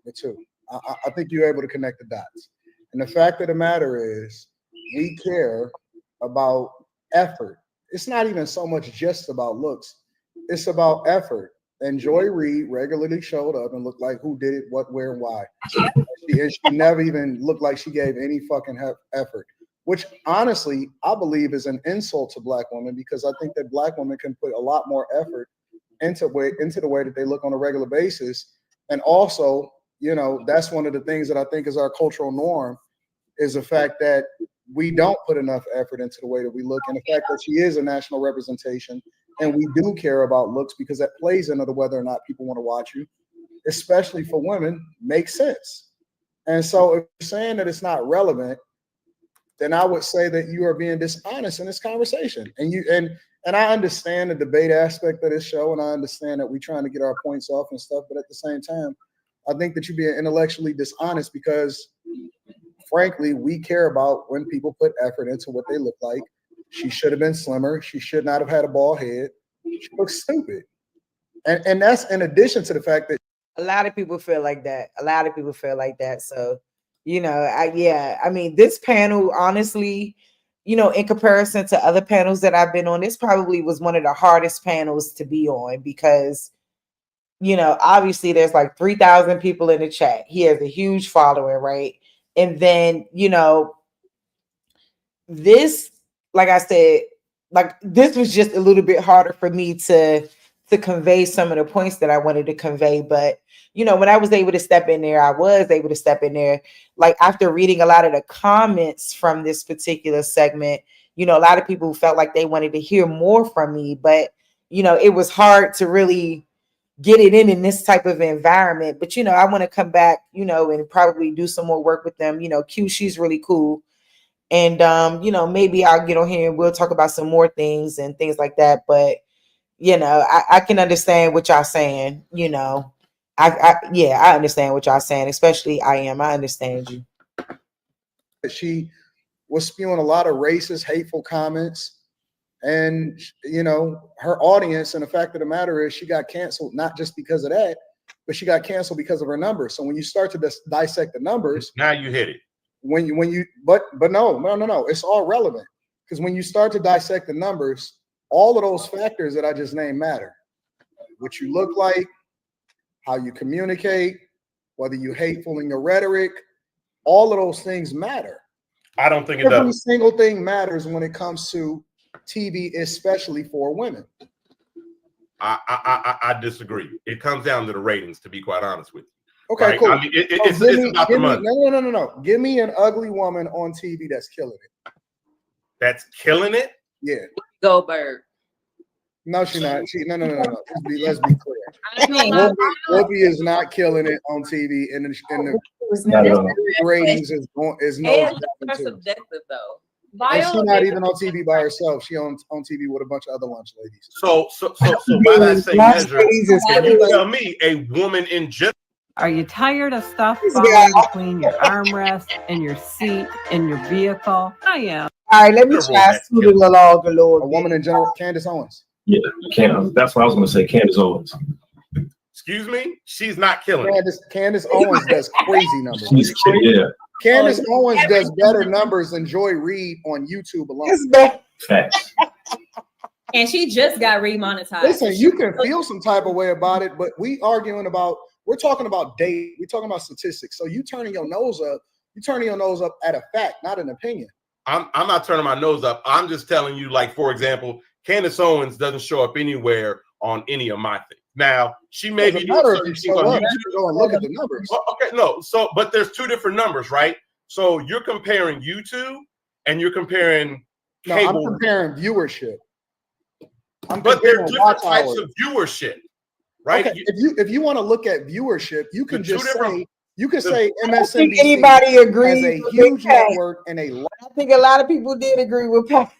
S19: the two. I think you're able to connect the dots. And the fact of the matter is, we care about effort. It's not even so much just about looks. It's about effort. And Joy Reid regularly showed up and looked like who did it, what, where, and why. She never even looked like she gave any fucking effort, which honestly, I believe is an insult to Black women, because I think that Black women can put a lot more effort into the way that they look on a regular basis. And also, you know, that's one of the things that I think is our cultural norm, is the fact that we don't put enough effort into the way that we look, and the fact that she is a national representation, and we do care about looks, because that plays into whether or not people want to watch you, especially for women, makes sense. And so if you're saying that it's not relevant, then I would say that you are being dishonest in this conversation. And I understand the debate aspect of this show, and I understand that we're trying to get our points off and stuff, but at the same time, I think that you're being intellectually dishonest, because frankly, we care about when people put effort into what they look like. She should have been slimmer. She should not have had a bald head. She looks stupid. And that's in addition to the fact that
S4: a lot of people feel like that. So, you know, I mean, this panel, honestly, you know, in comparison to other panels that I've been on, this probably was one of the hardest panels to be on, because, you know, obviously there's like 3,000 people in the chat. He has a huge following, right? And then, you know, this, like I said, like this was just a little bit harder for me to to convey some of the points that I wanted to convey. But, you know, when I was able to step in there, I was able to step in there. Like after reading a lot of the comments from this particular segment, you know, a lot of people felt like they wanted to hear more from me, but, you know, it was hard to really get it in this type of environment. But, you know, I want to come back, you know, and probably do some more work with them. You know, Q, she's really cool. And, you know, maybe I'll get on here and we'll talk about some more things and things like that. But, you know, I can understand what y'all saying, you know. I understand what y'all saying, especially I understand you.
S19: She was spewing a lot of racist, hateful comments. And, you know, her audience, and the fact of the matter is she got canceled, not just because of that, but she got canceled because of her numbers. So when you start to dissect the numbers.
S17: Now you hit it.
S19: But no, it's all relevant. Because when you start to dissect the numbers, all of those factors that I just named matter. What you look like, how you communicate, whether you're hateful in your rhetoric, all of those things matter.
S17: I don't think it
S19: Every
S17: does.
S19: single thing matters when it comes to TV, especially for women.
S17: I disagree. It comes down to the ratings, to be quite honest with you.
S19: Okay,
S17: right?
S19: cool.
S17: I mean, it's about the money.
S19: No. Give me an ugly woman on TV that's killing it.
S17: That's killing it?
S19: Yeah.
S12: Goldberg.
S19: No, she's not. No. Let's be clear. Whoopi is not killing it on TV, and the ratings is no.
S12: Subjective though.
S19: And she's not even on TV by herself. She on TV with a bunch of other lunch ladies.
S17: So by that same measure, can you tell me a woman in general?
S20: Are you tired of stuff falling between your armrest and your seat in your vehicle? I am.
S4: All right, let me try Scooter along the Lord.
S19: A woman in general, Candace Owens.
S14: Yeah, that's what I was going to say. Candace Owens.
S17: Excuse me? She's not killing
S19: Candace Owens does crazy numbers.
S14: Yeah.
S19: Candace Owens does better numbers than Joy Reid on YouTube alone.
S14: Facts.
S12: And she just got remonetized.
S19: Listen, you can feel some type of way about it, but we're talking about data. We're talking about statistics. So you turning your nose up at a fact, not an opinion.
S17: I'm not turning my nose up. I'm just telling you, like, for example, Candace Owens doesn't show up anywhere on any of my things. Now, she may be doing certain things on YouTube.
S19: Go and look at the numbers.
S17: Okay, no. So, but there's two different numbers, right? So you're comparing YouTube and you're comparing cable.
S19: I'm comparing viewership.
S17: But there are different types of viewership, right?
S19: Okay, if you want to look at viewership, you can just say MSNBC.
S4: I think anybody agrees
S19: as a
S4: with
S19: huge
S4: Pat.
S19: network and a.
S4: I think a lot of people did agree with Pat.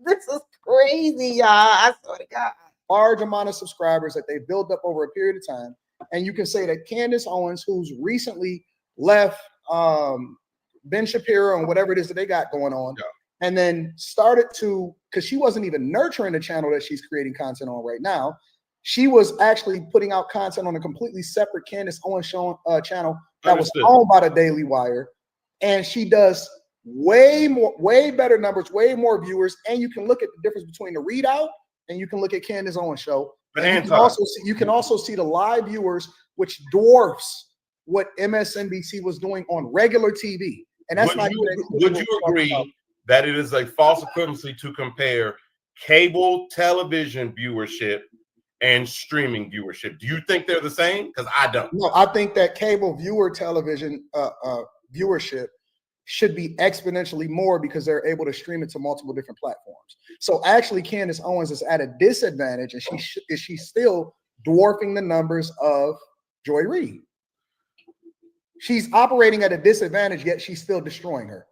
S4: This is crazy, y'all. I swear to God.
S19: Large amount of subscribers that they built up over a period of time, and you can say that Candace Owens, who's recently left Ben Shapiro and whatever it is that they got going on, and then started to, because she wasn't even nurturing the channel that she's creating content on right now. She was actually putting out content on a completely separate Candace Owens channel that was owned by the Daily Wire, and she does way better numbers, way more viewers, and you can look at the difference between the readout and you can look at Candace Owens show.
S17: But
S19: you can also see the live viewers, which dwarfs what MSNBC was doing on regular TV. And that's
S17: would you agree that it is a false equivalency to compare cable television viewership and streaming viewership? Do you think they're the same? Because I don't.
S19: No, I think that cable viewer television viewership should be exponentially more because they're able to stream it to multiple different platforms. So actually, Candace Owens is at a disadvantage, and she's still dwarfing the numbers of Joy Reid. She's operating at a disadvantage, yet she's still destroying her.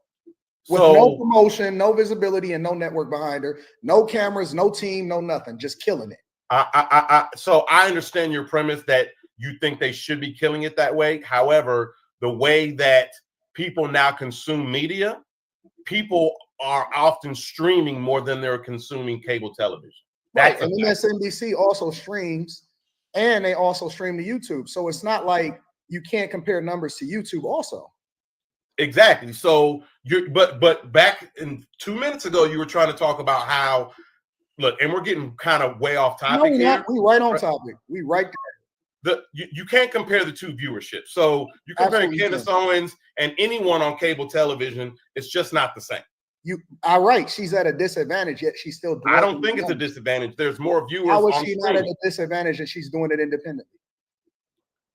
S19: With no promotion, no visibility, and no network behind her, no cameras, no team, no nothing, just killing it.
S17: So I understand your premise that you think they should be killing it that way. However, the way that people now consume media, people are often streaming more than they're consuming cable television.
S19: Right, and MSNBC also streams, and they also stream to YouTube. So it's not like you can't compare numbers to YouTube also.
S17: Exactly. So but back in 2 minutes ago, you were trying to talk about how, look, and we're getting kind of way off topic here.
S19: We right on topic. We right there.
S17: You can't compare the two viewerships. So you're comparing Candace Owens and anyone on cable television. It's just not the same.
S19: All right, she's at a disadvantage, yet she's still doing
S17: I don't think it's a disadvantage. There's more viewers.
S19: How is
S17: on
S19: she not at
S17: streaming.
S19: a disadvantage and she's doing it independently?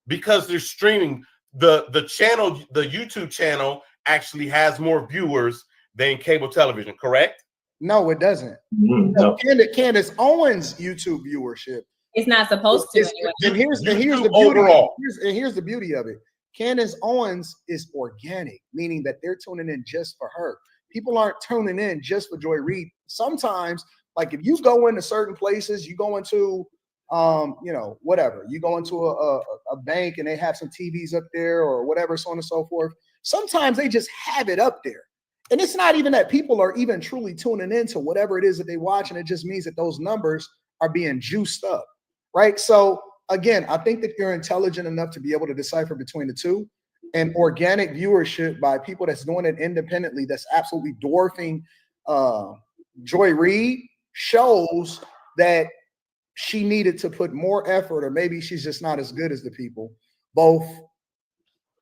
S17: Because they're streaming. The channel, the YouTube channel, actually has more viewers than cable television, correct?
S19: No, it doesn't.
S17: No.
S19: Candace Owens' YouTube viewership.
S12: It's not supposed to. Anyway.
S19: And here's the beauty.
S17: Overall.
S19: Here's the beauty of it. Candace Owens is organic, meaning that they're tuning in just for her. People aren't tuning in just for Joy Reid. Sometimes, like if you go into certain places, you go into whatever. You go into a bank and they have some TVs up there or whatever, so on and so forth. Sometimes they just have it up there. And it's not even that people are even truly tuning into whatever it is that they watch, and it just means that those numbers are being juiced up, right? So again, I think that you're intelligent enough to be able to decipher between the two. And organic viewership by people that's doing it independently, that's absolutely dwarfing Joy Reid, shows that she needed to put more effort, or maybe she's just not as good as the people, both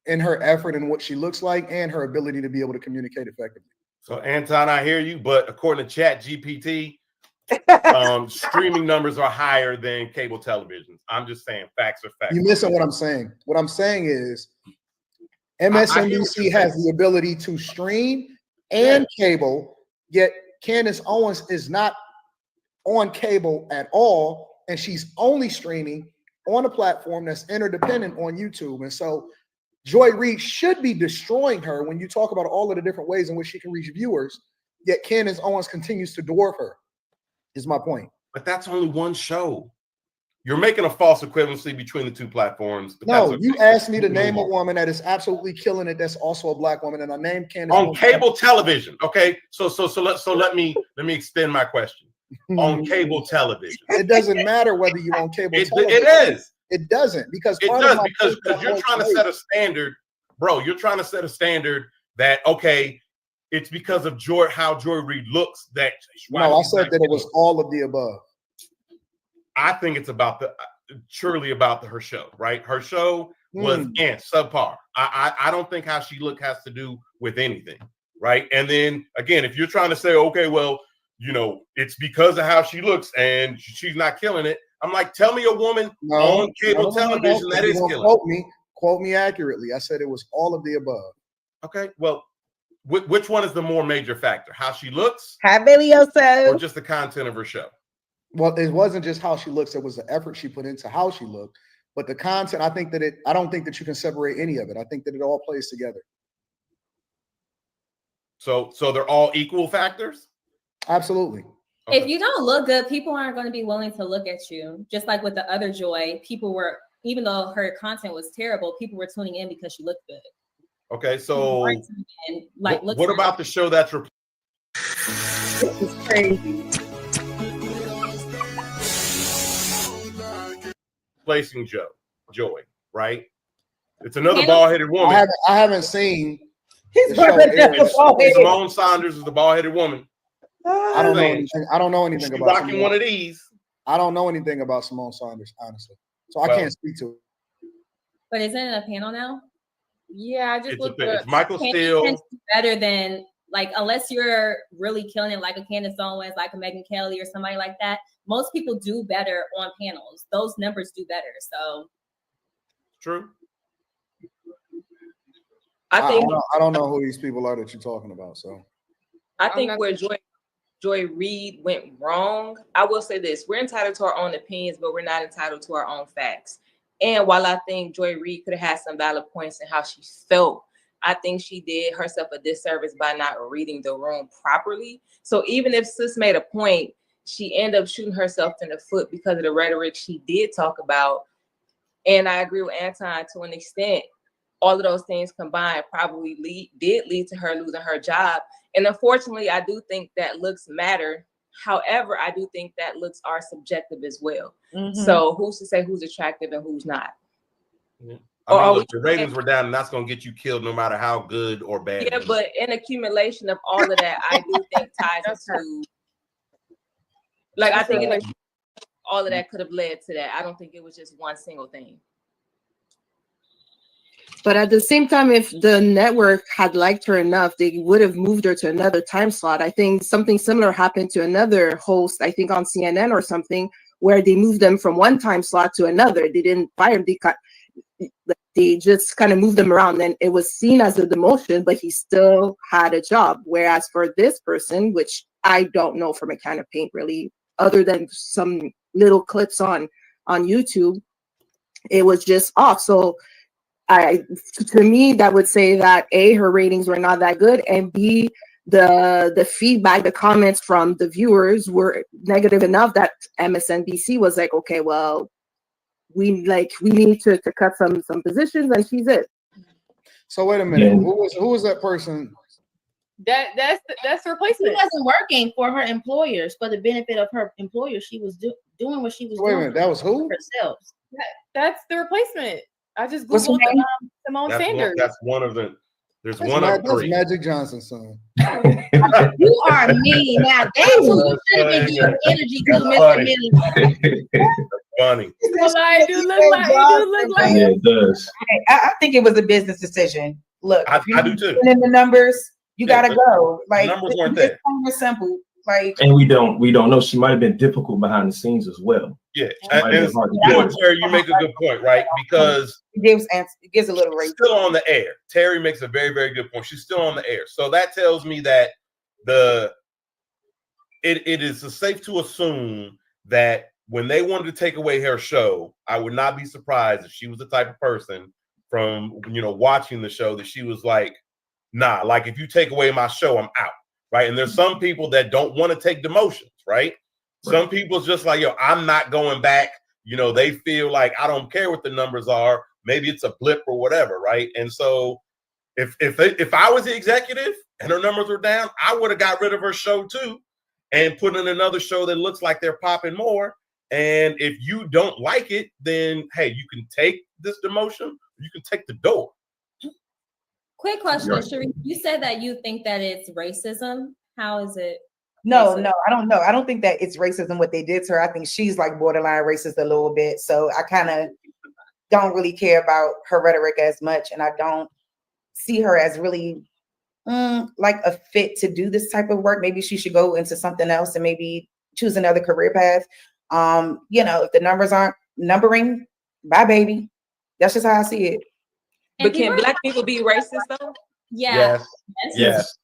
S19: in her effort and what she looks like and her ability to be able to communicate effectively.
S17: So Anton, I hear you, but according to Chat GPT, streaming numbers are higher than cable television. I'm just saying facts are facts.
S19: You're missing what I'm saying. What I'm saying is MSNBC has the ability to stream and cable, yet Candace Owens is not on cable at all, and she's only streaming on a platform that's interdependent on YouTube. And so Joy Reid should be destroying her when you talk about all of the different ways in which she can reach viewers, yet Candace Owens continues to dwarf her, is my point.
S17: But that's only one show. You're making a false equivalency between the two platforms.
S19: No, you asked me to name a woman that is absolutely killing it that's also a black woman, and I named Candace
S17: on
S19: Owens.
S17: cable television. Okay, so let me extend my question. On cable television,
S19: it doesn't matter whether you're on cable television.
S17: It is.
S19: It doesn't, because
S17: it does, because you're trying to set a standard, bro. You're trying to set a standard that, okay, it's because of how Joy Reid looks that.
S19: No, I said that it was all of the above.
S17: I think it's about surely about her show, right? Her show was subpar. I don't think how she looked has to do with anything, right? And then again, if you're trying to say, okay, well, it's because of how she looks and she's not killing it. I'm like, tell me a woman on cable television that is killing.
S19: Quote me accurately. I said it was all of the above.
S17: Okay, well, which one is the more major factor? How she looks,
S4: or
S17: just the content of her show?
S19: Well, it wasn't just how she looks; it was the effort she put into how she looked. But the content, I don't think that you can separate any of it. I think that it all plays together.
S17: So they're all equal factors?
S19: Absolutely.
S12: Okay. If you don't look good, people aren't going to be willing to look at you. Just like with the other Joy, people were, even though her content was terrible, people were tuning in because she looked good.
S17: Okay, so
S12: like,
S17: what about the show that's
S4: this is crazy?
S17: Replacing Joy, right? It's another bald-headed woman.
S19: I haven't seen.
S17: Simone Saunders is the bald-headed woman.
S19: I don't know anything. I don't know anything about
S17: rocking
S19: Simone.
S17: One of these.
S19: I don't know anything about Simone Saunders, honestly. So I can't speak to it.
S12: But isn't it a panel now? Yeah, I just looked
S17: at it. Michael Steele.
S12: Better than, like, unless you're really killing it like a Candace Owens, like a Megyn Kelly or somebody like that. Most people do better on panels. Those numbers do better. So
S17: true.
S19: I don't know who these people are that you're talking about. So
S21: I think where Joy Reid went wrong, I will say this: we're entitled to our own opinions, but we're not entitled to our own facts. And while I think Joy Reid could have had some valid points in how she felt, I think she did herself a disservice by not reading the room properly. So even if sis made a point, she ended up shooting herself in the foot because of the rhetoric she did talk about. And I agree with Anton to an extent. All of those things combined probably did lead to her losing her job. And unfortunately, I do think that looks matter. However, I do think that looks are subjective as well. Mm-hmm. So who's to say who's attractive and who's not?
S17: Yeah. I mean, look, the ratings were down, and that's going to get you killed no matter how good or bad.
S21: Yeah, but in accumulation of all of that, I do think ties into, like, I think all of that could have led to that. I don't think it was just one single thing.
S2: But at the same time, if the network had liked her enough, they would have moved her to another time slot. I think something similar happened to another host, I think on CNN or something, where they moved them from one time slot to another. They didn't fire him. They just kind of moved them around, and it was seen as a demotion, but he still had a job. Whereas for this person, which I don't know from a can of paint really, other than some little clips on YouTube, it was just off. So to me, that would say that A, her ratings were not that good, and B, the feedback, the comments from the viewers were negative enough that MSNBC was like, okay, well, we need to cut some positions, and she's it.
S19: So wait a minute, who was that person?
S12: That's the replacement.
S16: She wasn't working for her employers for the benefit of her employer. She was doing what she was doing.
S19: Wait a minute, that was who?
S16: Herself.
S12: That's the replacement. I just
S19: What's her
S12: googled
S19: name?
S12: Simone
S17: That's
S12: Sanders.
S17: that's one of the. There's
S19: That's
S17: one of
S19: That's
S17: three.
S19: Magic Johnson's son.
S16: You are mean. Now that's who you should have been giving energy to, Mr. Miller.
S17: Funny.
S12: I do look like.
S14: Yeah, it does.
S4: I think it was a business decision. Look,
S17: I do too.
S4: In the numbers, you
S17: Yeah,
S4: gotta go. Like
S17: numbers weren't
S4: it's
S17: there.
S4: plain and simple. Like,
S14: And we don't know. She might have been difficult behind the scenes as well.
S17: Yeah,
S14: Might
S17: and
S14: be hard to deal with.
S17: Terry, you make a good point, right? Because
S4: it gives a little rate.
S17: Still on the air. Terry makes a very, very good point. She's still on the air, so that tells me that it is safe to assume that when they wanted to take away her show, I would not be surprised if she was the type of person from watching the show that she was like, nah, like if you take away my show, I'm out, right? And there's some people that don't want to take demotions, right? Some people's just like, yo, I'm not going back. They feel like I don't care what the numbers are. Maybe it's a blip or whatever, right? And so if I was the executive and her numbers were down, I would have got rid of her show too and put in another show that looks like they're popping more. And if you don't like it, then hey, you can take this demotion. You can take the door.
S22: Quick question,
S17: Right.
S22: Sheree. You said that you think that it's racism. How is it?
S4: No, I don't know. I don't think that it's racism what they did to her. I think she's like borderline racist a little bit. So I kind of don't really care about her rhetoric as much, and I don't see her as really like a fit to do this type of work. Maybe she should go into something else and maybe choose another career path. If the numbers aren't numbering, bye, baby. That's just how I see it.
S21: But can black people be racist though?
S22: Yeah.
S17: Yes.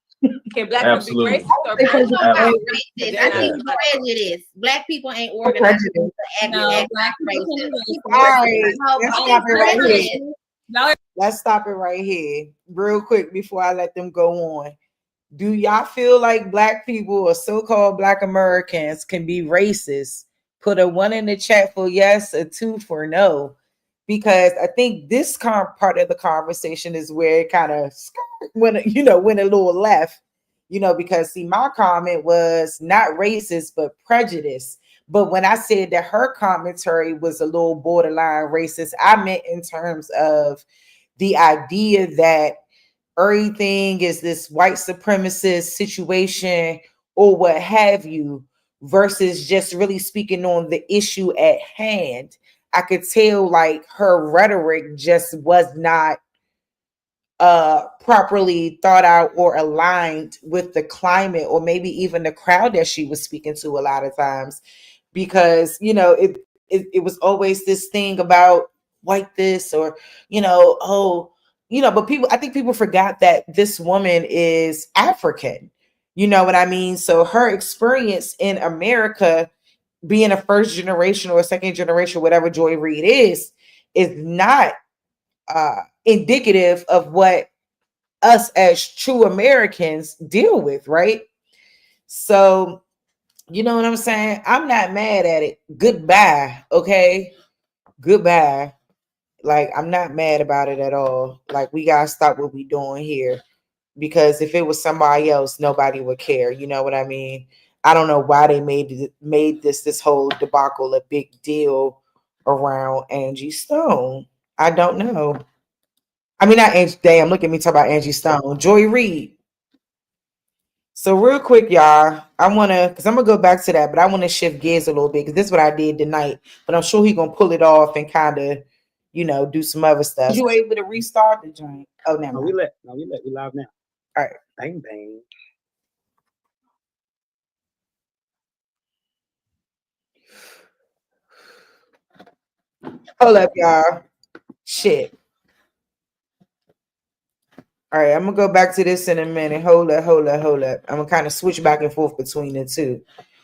S21: Can black
S14: Absolutely.
S21: people be racist? Or
S16: Because
S21: black
S16: I'm
S21: people-
S16: racist. I think prejudice. Black people ain't organized to act
S22: Black people
S16: racist.
S22: can be
S4: All right, let's stop it right
S16: Prejudice.
S4: here. Let's stop it right here, real quick, before I let them go on. Do y'all feel like black people or so-called black Americans can be racist? Put a 1 in the chat for yes, a 2 for no, because I think this part of the conversation is where it kind of went a little left. Because see, my comment was not racist but prejudice. But when I said that her commentary was a little borderline racist, I meant in terms of the idea that everything is this white supremacist situation or what have you, versus just really speaking on the issue at hand. I could tell like her rhetoric just was not properly thought out or aligned with the climate or maybe even the crowd that she was speaking to a lot of times, because it was always this thing about white this or but I think people forgot that this woman is African. You know what I mean? So her experience in America, being a first generation or a second generation, whatever Joy Reid is not indicative of what us as true Americans deal with, right? So, you know what I'm saying? I'm not mad at it. Goodbye, okay? Goodbye. Like, I'm not mad about it at all. Like, we gotta stop what we doing here, because if it was somebody else, nobody would care. You know what I mean? I don't know why they made this whole debacle a big deal around Angie Stone. I don't know. I mean, not Angie. Damn, look at me talk about Angie Stone. Joy Reid. So real quick, y'all, I'm gonna go back to that, but I want to shift gears a little bit because this is what I did tonight. But I'm sure he's gonna pull it off and kind of, do some other stuff. You able to restart the joint? Oh, no.
S1: We live now.
S4: All right.
S1: Bang bang.
S4: Hold up, y'all. Shit. All right, I'm gonna go back to this in a minute. Hold up. I'm gonna kind of switch back and forth between the two,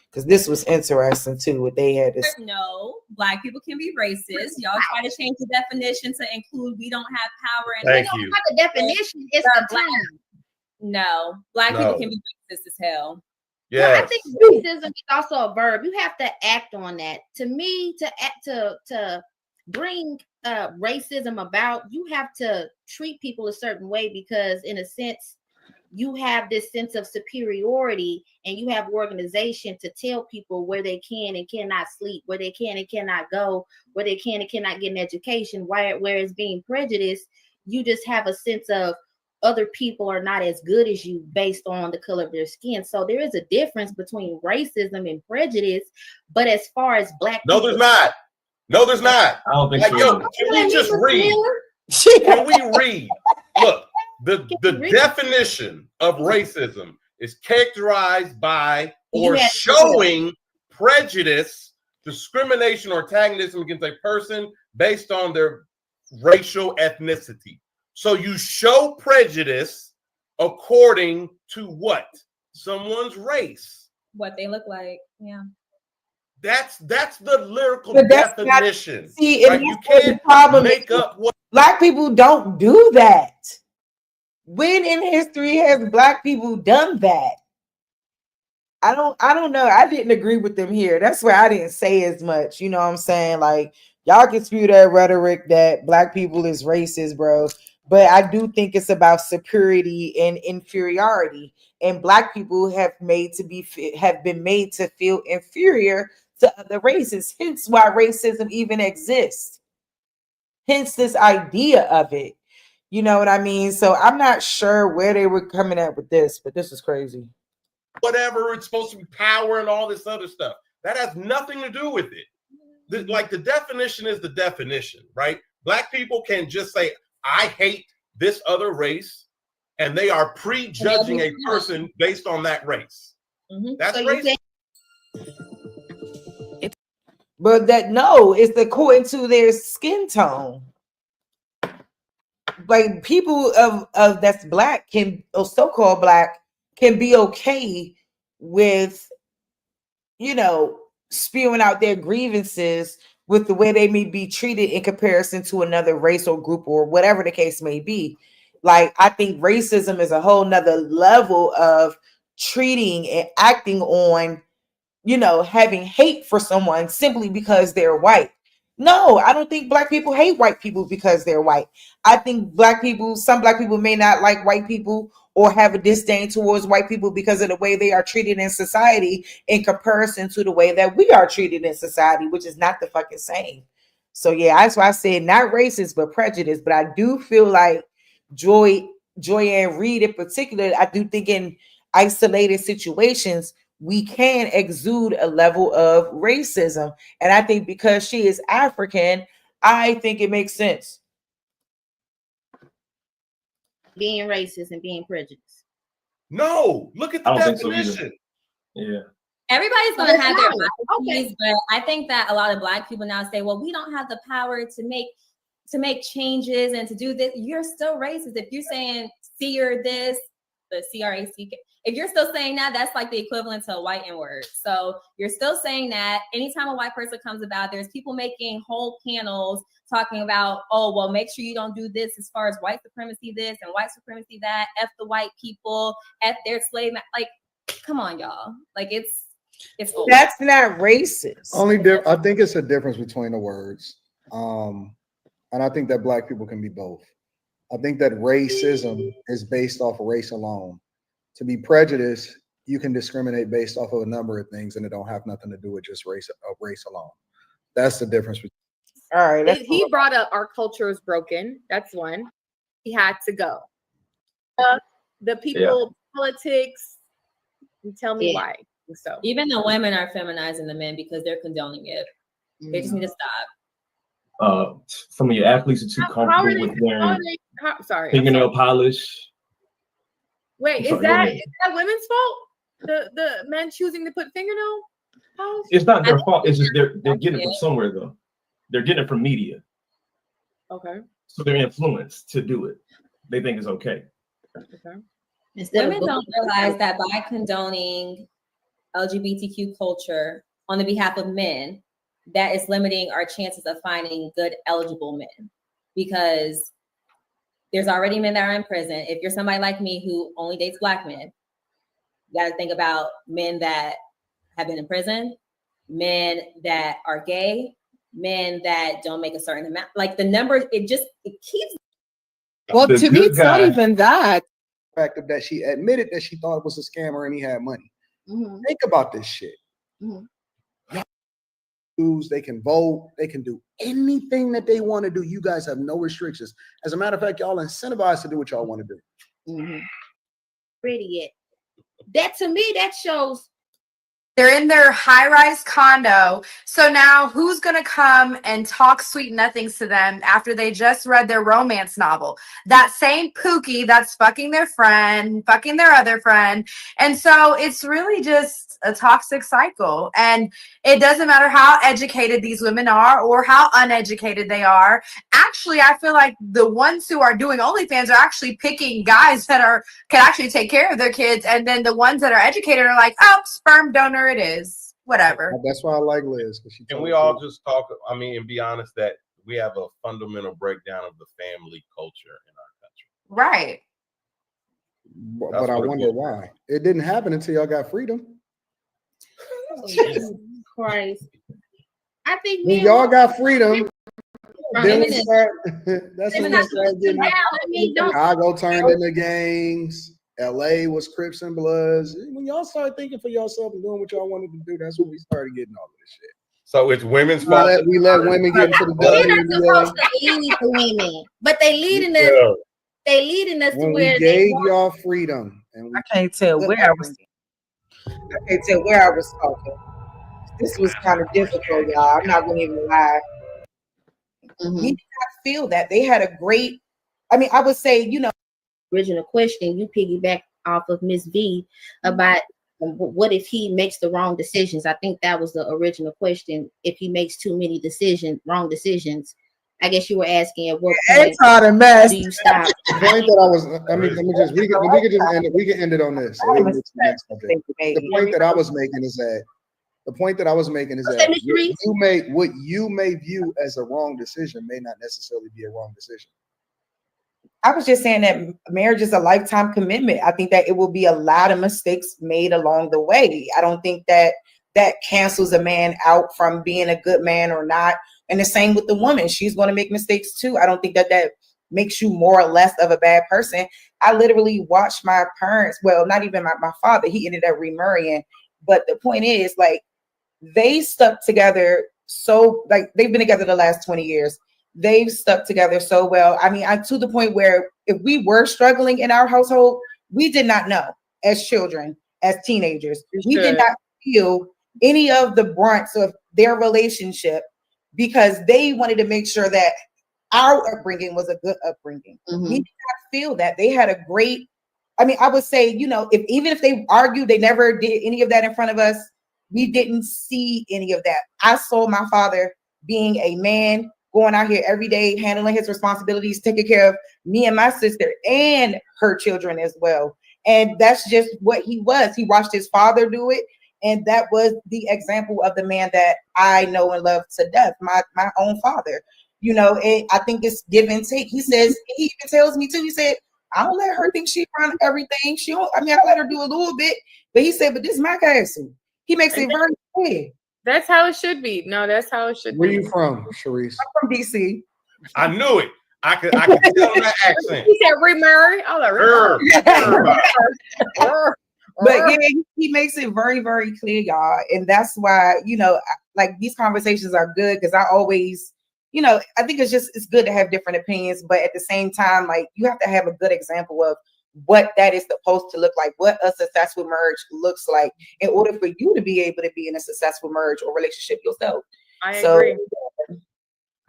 S4: because this was interesting too. What they had to say.
S22: No, Black people can be racist. Y'all try to change the definition to include we don't have power. And
S17: Thank you.
S16: Not the definition. It's the term.
S22: No, Black people can be racist as hell.
S17: Yeah,
S16: I think racism is also a verb. You have to act on that. To me, to bring racism about, you have to treat people a certain way, because in a sense you have this sense of superiority, and you have organization to tell people where they can and cannot sleep, where they can and cannot go, where they can and cannot get an education. Whereas being prejudiced, you just have a sense of other people are not as good as you based on the color of their skin. So there is a difference between racism and prejudice. But as far as Black
S17: no,
S16: people,
S17: there's not. No, there's not.
S14: I don't think
S17: Like,
S14: so.
S17: yo, can we just read? Can we read? Look, the definition of racism is characterized by or showing prejudice, discrimination, or antagonism against a person based on their racial ethnicity. So you show prejudice according to what? Someone's race.
S22: What they look like. Yeah.
S17: That's the lyrical
S4: But
S17: definition.
S4: See,
S17: right?
S4: and
S17: You
S4: that's the
S17: can't
S4: problem.
S17: make up what
S4: Black people don't do that. When in history has Black people done that? I don't know. I didn't agree with them here. That's why I didn't say as much. You know what I'm saying? Like, y'all can spew that rhetoric that Black people is racist, bro. But I do think it's about superiority and inferiority. And Black people have been made to feel inferior to other races. Hence why racism even exists. Hence this idea of it. You know what I mean? So I'm not sure where they were coming at with this, but this is crazy.
S17: Whatever, it's supposed to be power and all this other stuff. That has nothing to do with it. Like, the definition is the definition, right? Black people can just say, I hate this other race, and they are prejudging a person based on that race. That's racist.
S4: But it's according to their skin tone. Like, people of that's Black or so-called Black can be okay with, spewing out their grievances with the way they may be treated in comparison to another race or group or whatever the case may be. Like, I think racism is a whole nother level of treating and acting on, having hate for someone simply because they're white. No, I don't think Black people hate white people because they're white. I think some Black people may not like white people or have a disdain towards white people because of the way they are treated in society in comparison to the way that we are treated in society, which is not the fucking same. So yeah, that's why I said not racist, but prejudice. But I do feel like Joy-Ann Reid in particular, I do think in isolated situations, we can exude a level of racism. And I think because she is African, I think it makes sense.
S16: Being racist and being prejudiced.
S17: No, look at the definition.
S14: So yeah.
S22: Everybody's going to have their biases, but I think that a lot of Black people now say, well, we don't have the power to make changes and to do this. You're still racist. If you're saying seer this, the C-R-A-C-K, if you're still saying that, that's like the equivalent to a white N-word. So you're still saying that anytime a white person comes about, there's people making whole panels talking about, oh, well, make sure you don't do this as far as white supremacy this and white supremacy that, F the white people, F their slave. Like, come on, y'all. Like, it's old.
S4: That's not racist.
S19: I think it's a difference between the words. And I think that Black people can be both. I think that racism is based off of race alone. To be prejudiced, you can discriminate based off of a number of things, and it don't have nothing to do with just race alone. That's the difference.
S4: All right.
S12: He brought up our culture is broken. That's one. He had to go. The people, politics. You tell me why. So
S22: even the women are feminizing the men because they're condoning it. They just need to stop.
S14: Some of your athletes are too comfortable with wearing fingernail polish.
S12: Wait, is that women's fault? The men choosing to put fingernail polish?
S14: It's not their fault. It's just they're getting it from somewhere though. They're getting it from media.
S12: Okay.
S14: So they're influenced to do it. They think it's okay.
S12: Okay.
S22: Women don't realize that by condoning LGBTQ culture on the behalf of men, that is limiting our chances of finding good eligible men, because there's already men that are in prison. If you're somebody like me who only dates Black men, you got to think about men that have been in prison, men that are gay, men that don't make a certain amount. Like the number, it keeps.
S2: Well, to me, it's not even that.
S19: The fact that she admitted that she thought it was a scammer and he had money. Think about this shit. They can vote, they can do anything that they want to do. You guys have no restrictions. As a matter of fact, y'all incentivized to do what y'all want to do.
S16: Pretty it. That to me, that shows
S1: they're in their high-rise condo. So now who's going to come and talk sweet nothings to them after they just read their romance novel? That same Pookie that's fucking their friend, fucking their other friend. And so it's really just a toxic cycle. And it doesn't matter how educated these women are or how uneducated they are. Actually, I feel like the ones who are doing OnlyFans are actually picking guys that can actually take care of their kids. And then the ones that are educated are like, oh, sperm donor it is. Whatever.
S19: That's why I like Liz.
S17: Can we all just talk, and be honest that we have a fundamental breakdown of the family culture in our country.
S1: Right.
S19: But I wonder why. It didn't happen until y'all got freedom.
S16: Jesus Christ. I think
S19: when y'all got freedom, then we start, that's when we started getting Chicago turned into gangs. LA was Crips and Bloods. When y'all started thinking for yourself and doing what y'all wanted to do, that's when we started getting all of this shit.
S17: So it's women's fault.
S19: We let women get into the
S16: We're not supposed to lead the women, but they leading us. They leading us
S19: when
S16: to where
S19: we gave y'all freedom. And
S4: I can't tell where I was. I can't tell where I was talking. This was kind of difficult, y'all. I'm not going to even lie. We did not feel that. They had a great, I would say,
S16: original question, you piggyback off of Miss V about what if he makes the wrong decisions. I think that was the original question. If he makes too many wrong decisions, I guess you were asking at what point do you stop?
S19: The point that I was, we can end it on this. The point that I was making is that what you may view as a wrong decision may not necessarily be a wrong decision.
S4: I was just saying that marriage is a lifetime commitment. I think that it will be a lot of mistakes made along the way. I don't think that cancels a man out from being a good man or not. And the same with the woman. She's going to make mistakes too. I don't think that makes you more or less of a bad person. I literally watched my parents, well, not even my father, he ended up remarrying. But the point is, like, they stuck together they've been together the last 20 years. They've stuck together so well. To the point where if we were struggling in our household, we did not know as children, as teenagers. We did not feel any of the brunts of their relationship because they wanted to make sure that our upbringing was a good upbringing. We did not feel that. They had a great, I would say, even if they argued, they never did any of that in front of us. We didn't see any of that. I saw my father being a man, going out here every day, handling his responsibilities, taking care of me and my sister and her children as well. And that's just what he was. He watched his father do it. And that was the example of the man that I know and love to death, my own father. I think it's give and take. He even tells me too, he said, I don't let her think she run everything. I let her do a little bit, but he said, but this is my castle. He makes it very clear.
S12: That's how it should be. No, that's how it should be.
S19: Where you from, Sharice?
S4: I'm from DC.
S17: I knew it. I could tell that accent.
S12: He said Murray.
S4: But yeah, he makes it very, very clear, y'all. And that's why, these conversations are good because I always, I think it's good to have different opinions, but at the same time, you have to have a good example of what that is supposed to look like, what a successful marriage looks like in order for you to be able to be in a successful marriage or relationship yourself.
S12: I agree.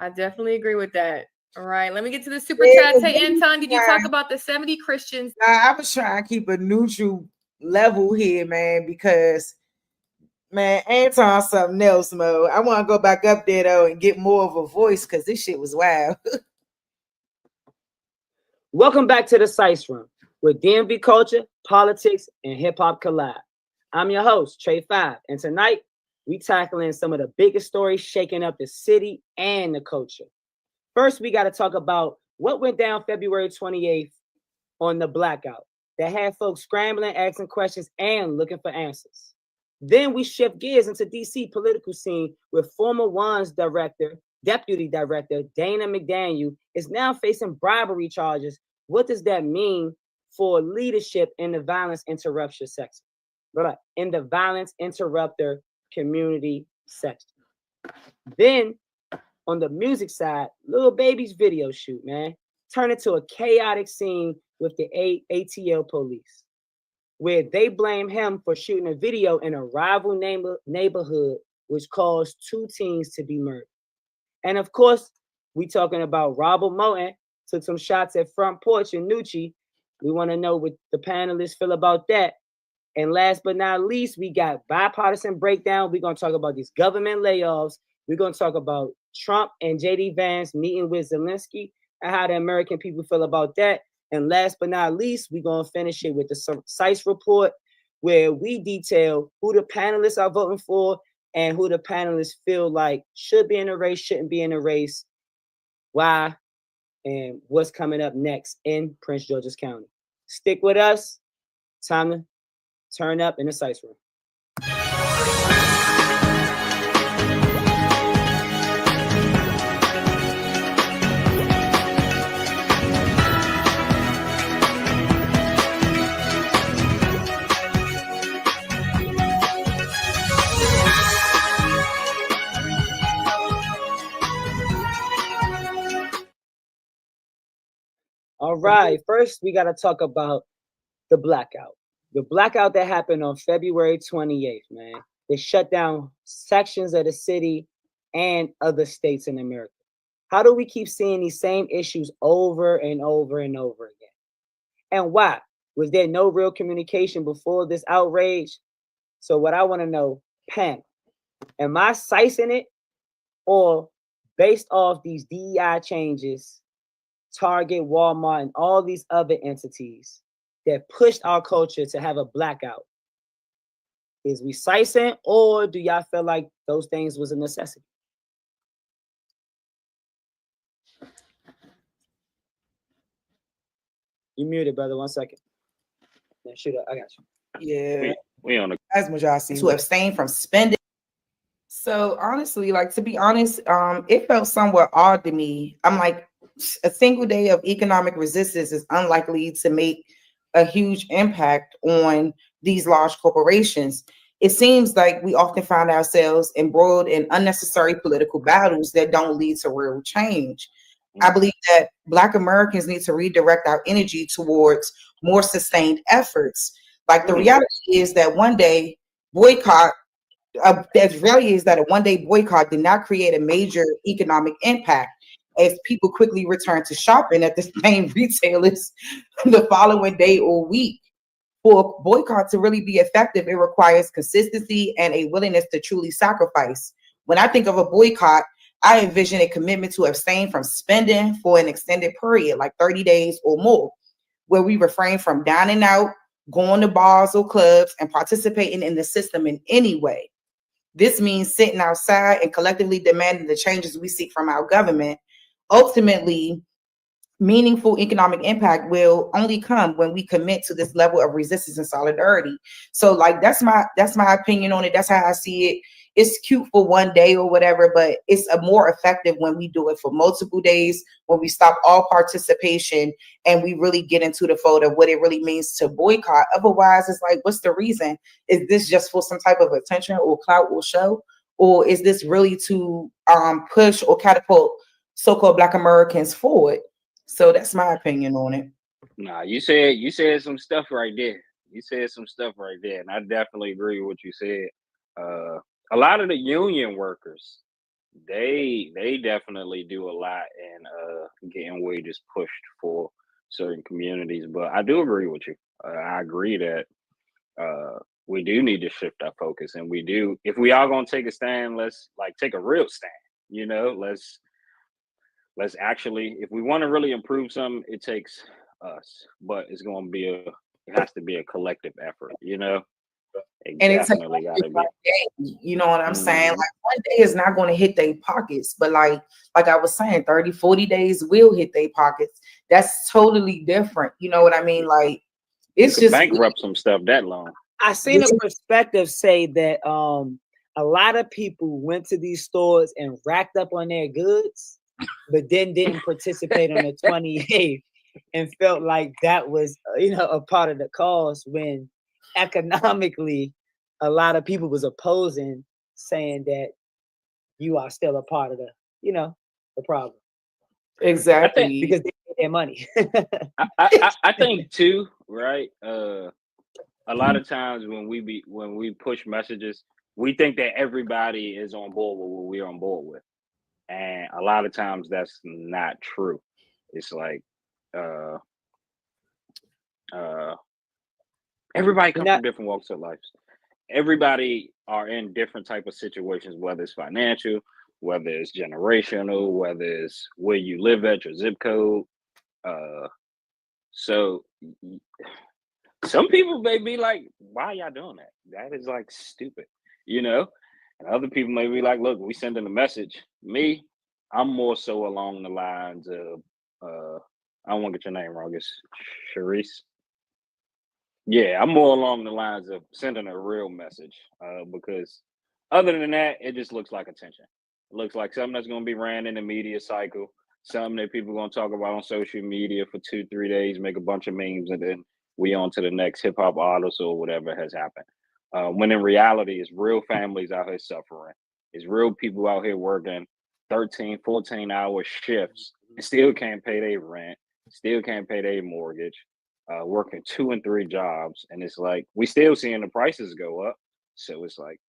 S12: I definitely agree with that. All right, let me get to the super chats. Hey, Anton, did you talk about the 70 Christians?
S4: I was trying to keep a neutral level here, man, because man, Anton something else, Mo. I want to go back up there though and get more of a voice because this shit was wild.
S3: Welcome back to the Sice Room with DMV culture, politics, and hip hop collab. I'm your host, Trey 5, and tonight we tackling some of the biggest stories shaking up the city and the culture. First, we got to talk about what went down February 28th on the blackout that had folks scrambling, asking questions, and looking for answers. Then we shift gears into DC political scene with former One's deputy director, Dana McDaniel, is now facing bribery charges. What does that mean for leadership in the violence interruption section? In the violence interrupter community section. Then on the music side, Lil Baby's video shoot, man, turned into a chaotic scene with the ATL police, where they blame him for shooting a video in a rival neighborhood, which caused 2 teens to be murdered. And of course, we talking about Robert Moten, took some shots at Front Porch and Nucci. We want to know what the panelists feel about that. And last but not least, we got bipartisan breakdown. We're going to talk about these government layoffs. We're going to talk about Trump and J.D. Vance meeting with Zelensky and how the American people feel about that. And last but not least, we're going to finish it with the Sice report, where we detail who the panelists are voting for and who the panelists feel like should be in a race, shouldn't be in a race, why, and what's coming up next in Prince George's County. Stick with us. Time to turn up in the Sice Room. All right, first we got to talk about the blackout. The blackout that happened on February 28th, man. They shut down sections of the city and other states in America. How do we keep seeing these same issues over and over and over again? And why? Was there no real communication before this outrage? So what I want to know, Pam, am I sicing it, or based off these DEI changes, Target, Walmart, and all these other entities that pushed our culture to have a blackout? Is we sicing, or do y'all feel like those things was a necessity? You muted, brother. 1 second. Yeah, shoot up. I got you.
S4: Yeah.
S14: We on the
S4: as majority to abstain from spending. So honestly, like, to be honest, it felt somewhat odd to me. I'm like, a single day of economic resistance is unlikely to make a huge impact on these large corporations. It seems like we often find ourselves embroiled in unnecessary political battles that don't lead to real change. I believe that Black Americans need to redirect our energy towards more sustained efforts. Like, the reality is that one day boycott did not create a major economic impact, as people quickly return to shopping at the same retailers the following day or week. For a boycott to really be effective, it requires consistency and a willingness to truly sacrifice. When I think of a boycott, I envision a commitment to abstain from spending for an extended period, like 30 days or more, where we refrain from dining out, going to bars or clubs, and participating in the system in any way. This means sitting outside and collectively demanding the changes we seek from our government. Ultimately, meaningful economic impact will only come when we commit to this level of resistance and solidarity. So, like, that's my opinion on it. That's how I see it. It's cute for one day or whatever, but it's a more effective when we do it for multiple days, when we stop all participation and we really get into the fold of what it really means to boycott. Otherwise, it's like, what's the reason? Is this just for some type of attention or clout or show? Or is this really to push or catapult so-called Black Americans forward? So that's my opinion on it.
S5: Nah, you said some stuff right there. And I definitely agree with what you said. A lot of the union workers, they definitely do a lot in getting wages pushed for certain communities. But I do agree with you. I agree that we do need to shift our focus, and we do. If we are gonna take a stand, let's like take a real stand. You know, let's actually, if we want to really improve something, it takes us, but it's going to be it has to be a collective effort, you know.
S4: And it's
S5: Definitely got to be.
S4: You know what I'm saying? Like one day is not going to hit their pockets, but like I was saying, 30, 40 days will hit their pockets. That's totally different. You know what I mean? Like it's just
S5: bankrupt some stuff that long.
S3: I seen a perspective say that a lot of people went to these stores and racked up on their goods, but then didn't participate on the 28th and felt like that was, a part of the cause, when economically a lot of people was opposing, saying that you are still a part of the, the problem.
S4: Exactly.
S3: Because they get their money.
S5: I think too, right? A lot of times when we push messages, we think that everybody is on board with what we're on board with. And a lot of times that's not true. It's like everybody comes from different walks of life. Everybody are in different type of situations, whether it's financial, whether it's generational, whether it's where you live at, your zip code. So some people may be like, why y'all doing that? That is like stupid, And other people may be like, look, we sending a message. Me, I'm more so along the lines of, I don't want to get your name wrong. It's Sharice. Yeah, I'm more along the lines of sending a real message, because other than that, it just looks like attention. It looks like something that's going to be ran in the media cycle, something that people are going to talk about on social media for 2-3 days, make a bunch of memes, and then we on to the next hip hop artist or whatever has happened. When in reality, it's real families out here suffering. It's real people out here working 13, 14-hour shifts and still can't pay their rent, still can't pay their mortgage, working 2 and 3 jobs. And it's like, we still seeing the prices go up. So it's like,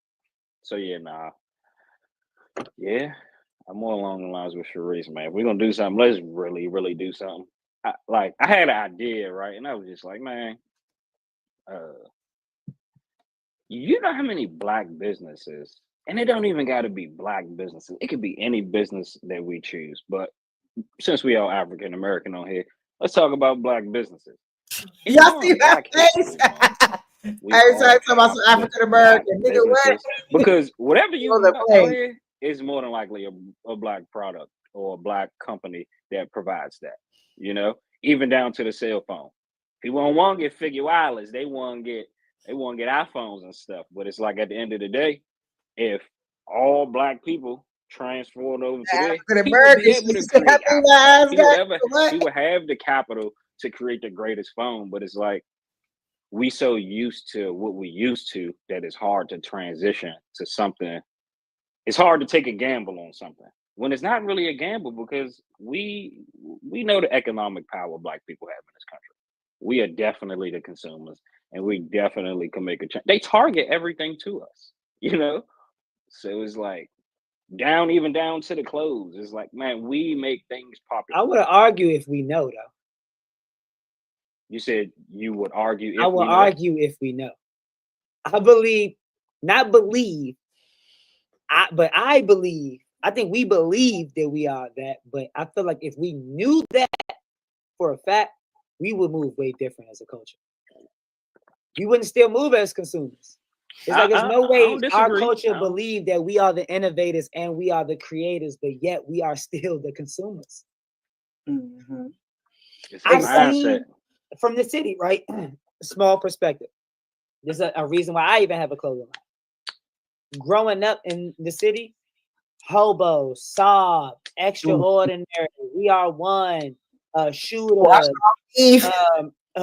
S5: yeah, I'm more along the lines with Sharice, man. If we're going to do something, let's really, really do something. I had an idea, right? And I was just like, man, you know how many black businesses, and it don't even got to be black businesses. It could be any business that we choose. But since we are African American on here, let's talk about black businesses.
S4: Y'all see that face? Every time talking about some African American, nigga, what?
S5: Because whatever you out here is more than likely a black product or a black company that provides that. Even down to the cell phone. People don't want to get figure wireless. They want to get iPhones and stuff. But it's like at the end of the day, if all black people transferred over to there, he would have the capital to create the greatest phone. But it's like we so used to what we used to that it's hard to transition to something. It's hard to take a gamble on something when it's not really a gamble, because we know the economic power black people have in this country. We are definitely the consumers, and we definitely can make a change. They target everything to us, So it's like even down to the clothes. It's like, man, we make things popular.
S3: I would argue if we know, though.
S5: You said you would argue if
S3: I will argue if we know. I believe, not believe, but I believe. I think we believe that we are that, but I feel like if we knew that for a fact, we would move way different as a culture. We wouldn't still move as consumers. It's like there's no way our culture believe that we are the innovators and we are the creators, but yet we are still the consumers.
S4: Mm-hmm.
S3: I've seen from the city, right? Small perspective. There's a reason why I even have a clothing line. Growing up in the city, Hobo, Sob, Extraordinary, We Are One, Shooter,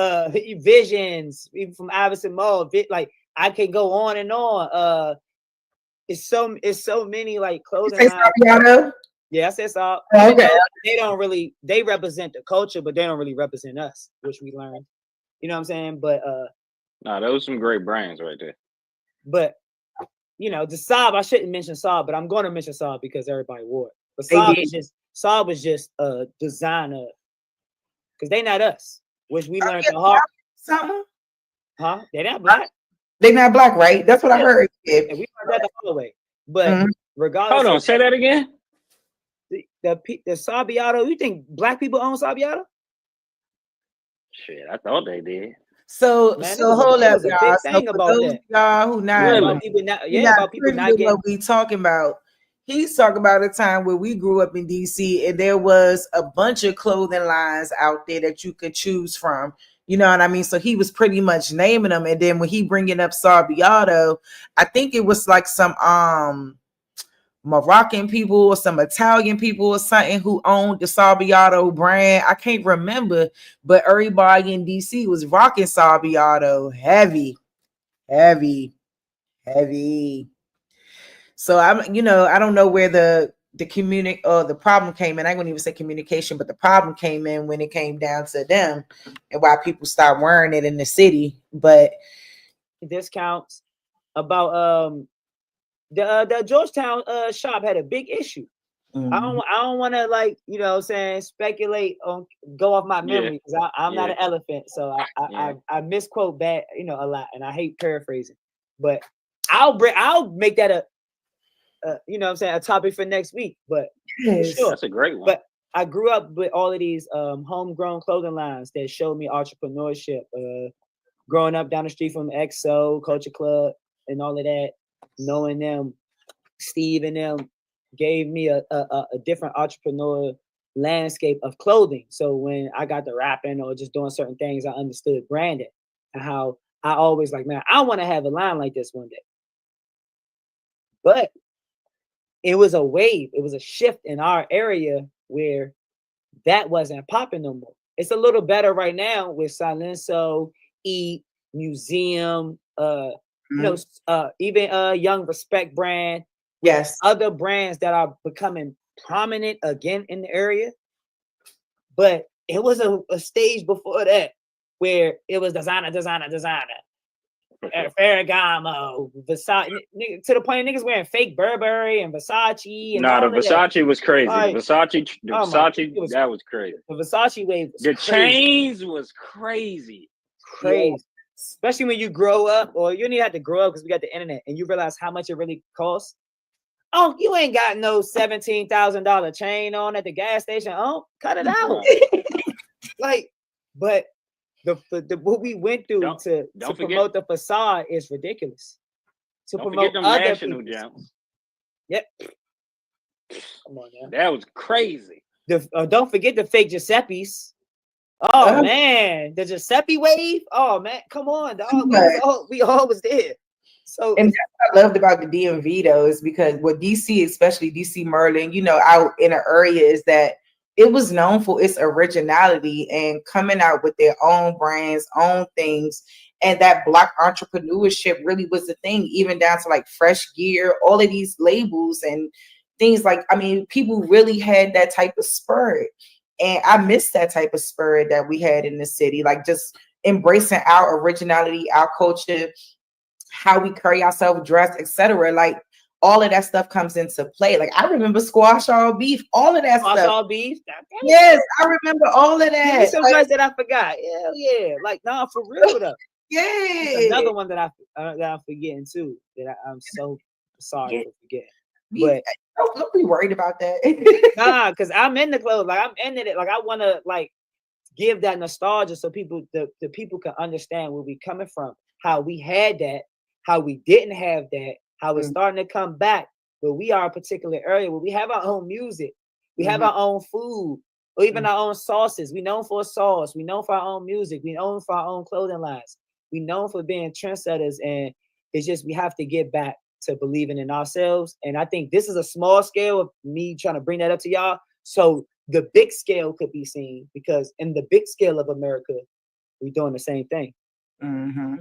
S3: Visions, even from Iverson Mall. Like I can go on and on. It's so many like clothing lines. Yeah, I said so. Okay. They represent the culture, but they don't really represent us, which we learned. You know what I'm saying? But
S5: those are some great brands right there.
S3: But you know, the Saab, I shouldn't mention Saab, but I'm going to mention Saab because everybody wore it. But Saab was just a designer because they not us, which we learned the hard.
S4: Something?
S3: Huh? They're not black.
S4: They're not black, right? That's what I heard.
S3: And we learned that the hard way. But regardless,
S5: hold on, say that again.
S3: The Sabiato, you think black people own Sabiato?
S5: Shit, I thought they did.
S4: So hold up, y'all. So
S3: Thing
S4: for
S3: about
S4: those
S3: that.
S4: of y'all who not,
S5: Really?
S3: About people not,
S4: you're
S3: yeah,
S4: not
S3: about people
S4: privy
S3: not
S4: to
S3: getting.
S4: what we talking about. He's talking about a time where we grew up in DC and there was a bunch of clothing lines out there that you could choose from. You know what I mean? So he was pretty much naming them. And then when he bringing up Sarbiato, I think it was like some Moroccan people or some Italian people or something who owned the Sarbiato brand. I can't remember, but everybody in DC was rocking Sarbiato heavy. So I'm, you know, I don't know where the the problem came in. I wouldn't even say communication, but the problem came in when it came down to them and why people stopped wearing it in the city. But
S3: discounts about the Georgetown shop had a big issue. I don't want to, like, you know what I'm saying, speculate on, go off my memory because I'm not an elephant, so I misquote bad, you know, a lot, and I hate paraphrasing. But I'll make that a you know what I'm saying, a topic for next week. But sure,
S5: that's a great one.
S3: But I grew up with all of these homegrown clothing lines that showed me entrepreneurship. Growing up down the street from XO, Culture Club, and all of that, knowing them, Steve and them, gave me a different entrepreneur landscape of clothing. So when I got to rapping or just doing certain things, I understood branding and how I always like, man, I want to have a line like this one day. But it was a wave. It was a shift in our area where that wasn't popping no more. It's a little better right now with Silencio, Eat, Museum, you know, even Young Respect brand.
S4: Yes.
S3: Other brands that are becoming prominent again in the area. But it was a stage before that where it was designer. Ferragamo, Versace, to the point niggas wearing fake Burberry and Versace. And
S5: the Versace was crazy.
S3: Like,
S5: Versace, that was crazy.
S3: The Versace wave was
S5: the
S3: crazy.
S5: chains was crazy.
S3: Yeah. Especially when you grow up, or you don't even have to grow up because we got the internet, and you realize how much it really costs. Oh, you ain't got no $17,000 chain on at the gas station. Oh, cut it out. Like, but the what we went through to promote the facade is ridiculous. To
S5: Don't
S3: promote
S5: forget them
S3: other
S5: national
S3: people's.
S5: jumps.
S3: Yep. Come on now.
S5: That was crazy.
S3: Don't forget the fake Giuseppe's. Oh man, the Giuseppe wave. Oh man, come on, dog. We all was there. So,
S4: and that's what I loved about the DMV though, is because what DC, especially DC Maryland, you know, out in the area, is that it was known for its originality and coming out with their own brands, own things. And that Black entrepreneurship really was the thing, even down to like Fresh Gear, all of these labels and things like, I mean, people really had that type of spirit. And I miss that type of spirit that we had in the city, like just embracing our originality, our culture, how we carry ourselves, dress, etc. Like all of that stuff comes into play. Like I remember Squash All Beef, all of that
S3: Squash
S4: stuff.
S3: All Beef.
S4: Yes, I remember all of that.
S3: Some guys that I forgot. Hell yeah, like nah, for real though.
S4: Yeah.
S3: Another one that I'm forgetting too. That I'm so sorry for forgetting. But
S4: don't be worried about that.
S3: nah, because I'm in the clothes. Like I'm into it. Like I want to like give that nostalgia so people, the people can understand where we coming from, how we had that, how we didn't have that, how it's starting to come back. But we are a particular area where we have our own music, we have our own food, or even our own sauces. We known for sauce. We known for our own music. We known for our own clothing lines. We known for being trendsetters, and it's just we have to get back to believing in ourselves. And I think this is a small scale of me trying to bring that up to y'all, so the big scale could be seen, because in the big scale of America, we're doing the same thing.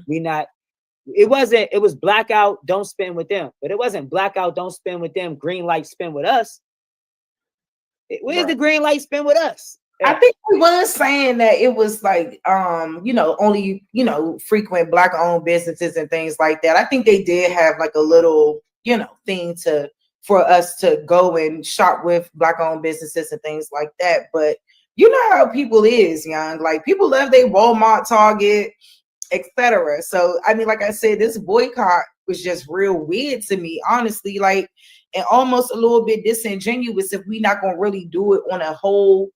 S3: We not. It was blackout, don't spend with them, but it wasn't blackout, don't spend with them, green light, spend with us. Where's the green light, spend with us?
S4: I think we was saying that it was like, you know, only, you know, frequent Black owned businesses and things like that. I think they did have like a little thing for us to go and shop with Black-owned businesses and things like that. But you know how people is, young. Like, people love their Walmart, Target, etc. So, I mean, like I said, this boycott was just real weird to me, honestly. Like, and almost a little bit disingenuous if we not gonna really do it on a whole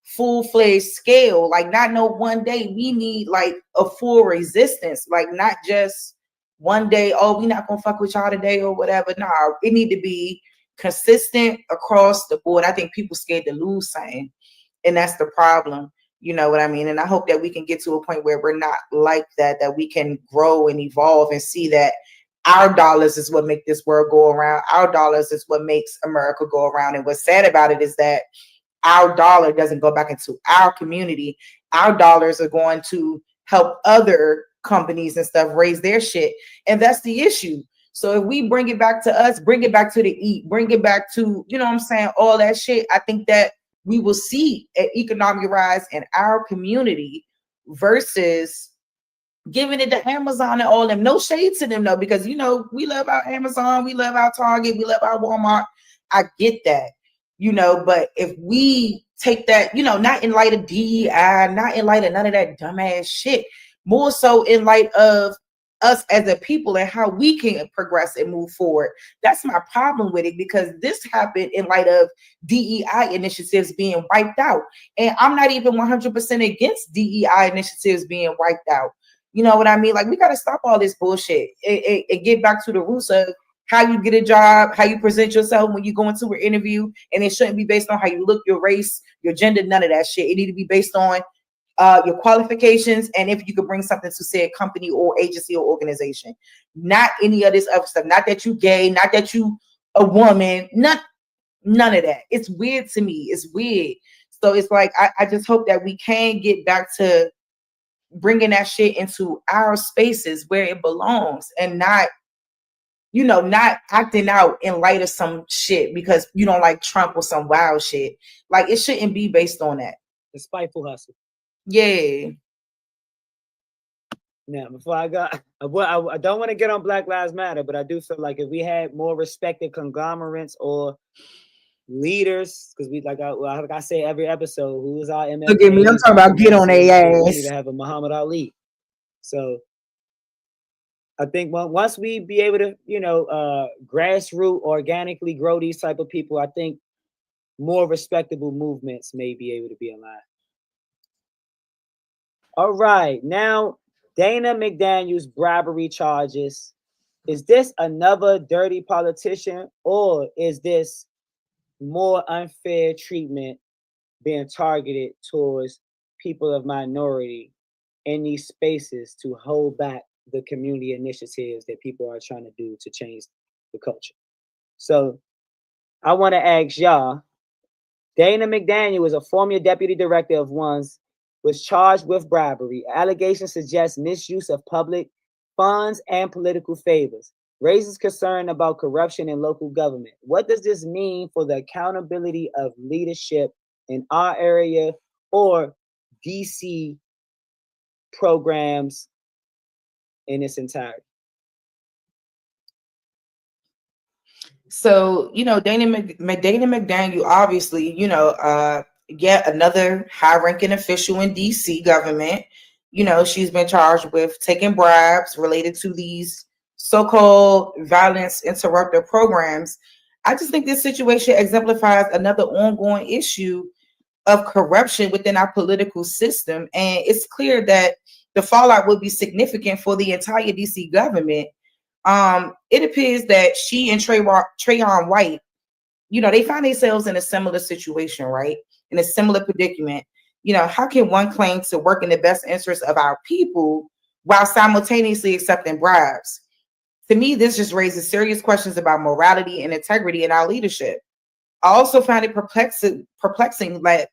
S4: full-fledged scale. Like, not no one day. We need like a full resistance. Like, not just one day, oh, we not gonna fuck with y'all today or whatever. Nah, it need to be consistent across the board. I think people scared to lose something, and that's the problem. You know what I mean? And I hope that we can get to a point where we're not like that, that we can grow and evolve and see that our dollars is what make this world go around. Our dollars is what makes America go around. And what's sad about it is that our dollar doesn't go back into our community. Our dollars are going to help other companies and stuff raise their shit. And that's the issue. So if we bring it back to us, bring it back to the eat, bring it back to, you know what I'm saying, all that shit, I think that we will see an economic rise in our community versus giving it to Amazon and all them. No shade to them though, because we love our Amazon, we love our Target, we love our Walmart. I get that, but if we take that, not in light of DEI, not in light of none of that dumbass shit, more so in light of us as a people and how we can progress and move forward. That's my problem with it, because this happened in light of DEI initiatives being wiped out. And I'm not even 100% against DEI initiatives being wiped out. You know what I mean? Like, we got to stop all this bullshit and get back to the roots of how you get a job, how you present yourself when you go into an interview. And it shouldn't be based on how you look, your race, your gender, none of that shit. It need to be based on your qualifications, and if you could bring something to say a company or agency or organization, not any of this other stuff. Not that you gay, not that you a woman, none of that. It's weird to me. It's weird. So it's like, I just hope that we can get back to bringing that shit into our spaces where it belongs, and not acting out in light of some shit because you don't like Trump or some wild shit. Like, it shouldn't be based on that.
S3: The spiteful hustle.
S4: Yeah.
S3: Now, before I don't want to get on Black Lives Matter, but I do feel like if we had more respected conglomerates or leaders, because we like I say every episode, who is our MMA?
S4: Look at me, I'm talking about get on their ass.
S3: We need to have a Muhammad Ali. So I think once we be able to, grassroots organically grow these type of people, I think more respectable movements may be able to be alive. All right, now Dana McDaniel's bribery charges. Is this another dirty politician, or is this more unfair treatment being targeted towards people of minority in these spaces to hold back the community initiatives that people are trying to do to change the culture? So I want to ask y'all, Dana McDaniel is a former deputy director of was charged with bribery. Allegations suggest misuse of public funds and political favors. Raises concern about corruption in local government. What does this mean for the accountability of leadership in our area or DC programs in its entirety?
S4: So, Dana McDaniel, obviously, yet another high-ranking official in DC government. She's been charged with taking bribes related to these so-called violence interrupter programs. I just think this situation exemplifies another ongoing issue of corruption within our political system. And it's clear that the fallout will be significant for the entire DC government. It appears that she and Trayon White, they find themselves in a similar situation, right? In a similar predicament. How can one claim to work in the best interest of our people while simultaneously accepting bribes? To me, this just raises serious questions about morality and integrity in our leadership. I also find it perplexing that,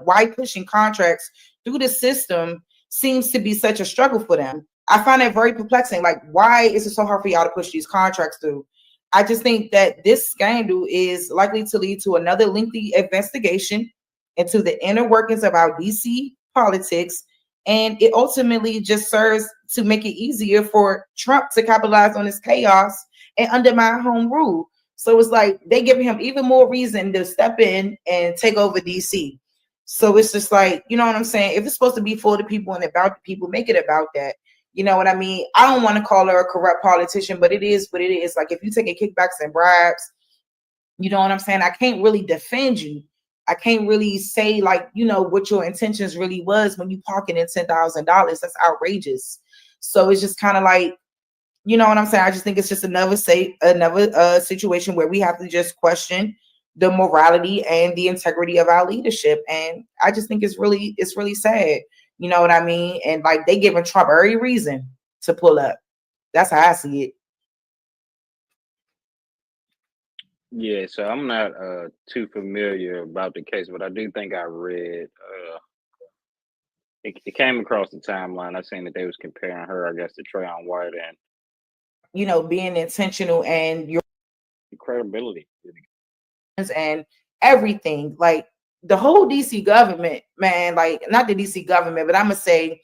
S4: why pushing contracts through the system seems to be such a struggle for them. I find it very perplexing. Like, why is it so hard for y'all to push these contracts through? I just think that this scandal is likely to lead to another lengthy investigation into the inner workings of our DC politics And it ultimately just serves to make it easier for Trump to capitalize on this chaos and undermine home rule. So it's like they giving him even more reason to step in and take over DC. So it's just like, you know what I'm saying? If it's supposed to be for the people and about the people, make it about that. You know what I mean? I don't want to call her a corrupt politician, but it is what it is. Like if you take kickbacks and bribes, you know what I'm saying? I can't really defend you. I can't really say like, you know, what your intentions really was when you parking in $10,000. That's outrageous. So it's just kind of like, you know what I'm saying? I just think it's just another situation where we have to just question the morality and the integrity of our leadership. And I just think it's really sad. You know what I mean? And like they giving Trump every reason to pull up. That's how I see it.
S5: Yeah, so I'm not too familiar about the case, but I do think I read it came across the timeline. I seen that they was comparing her, I guess, to Trayon White and
S4: you know, being intentional and your
S5: credibility
S4: and everything. Like the whole DC government, man, like not the DC government, but I'm gonna say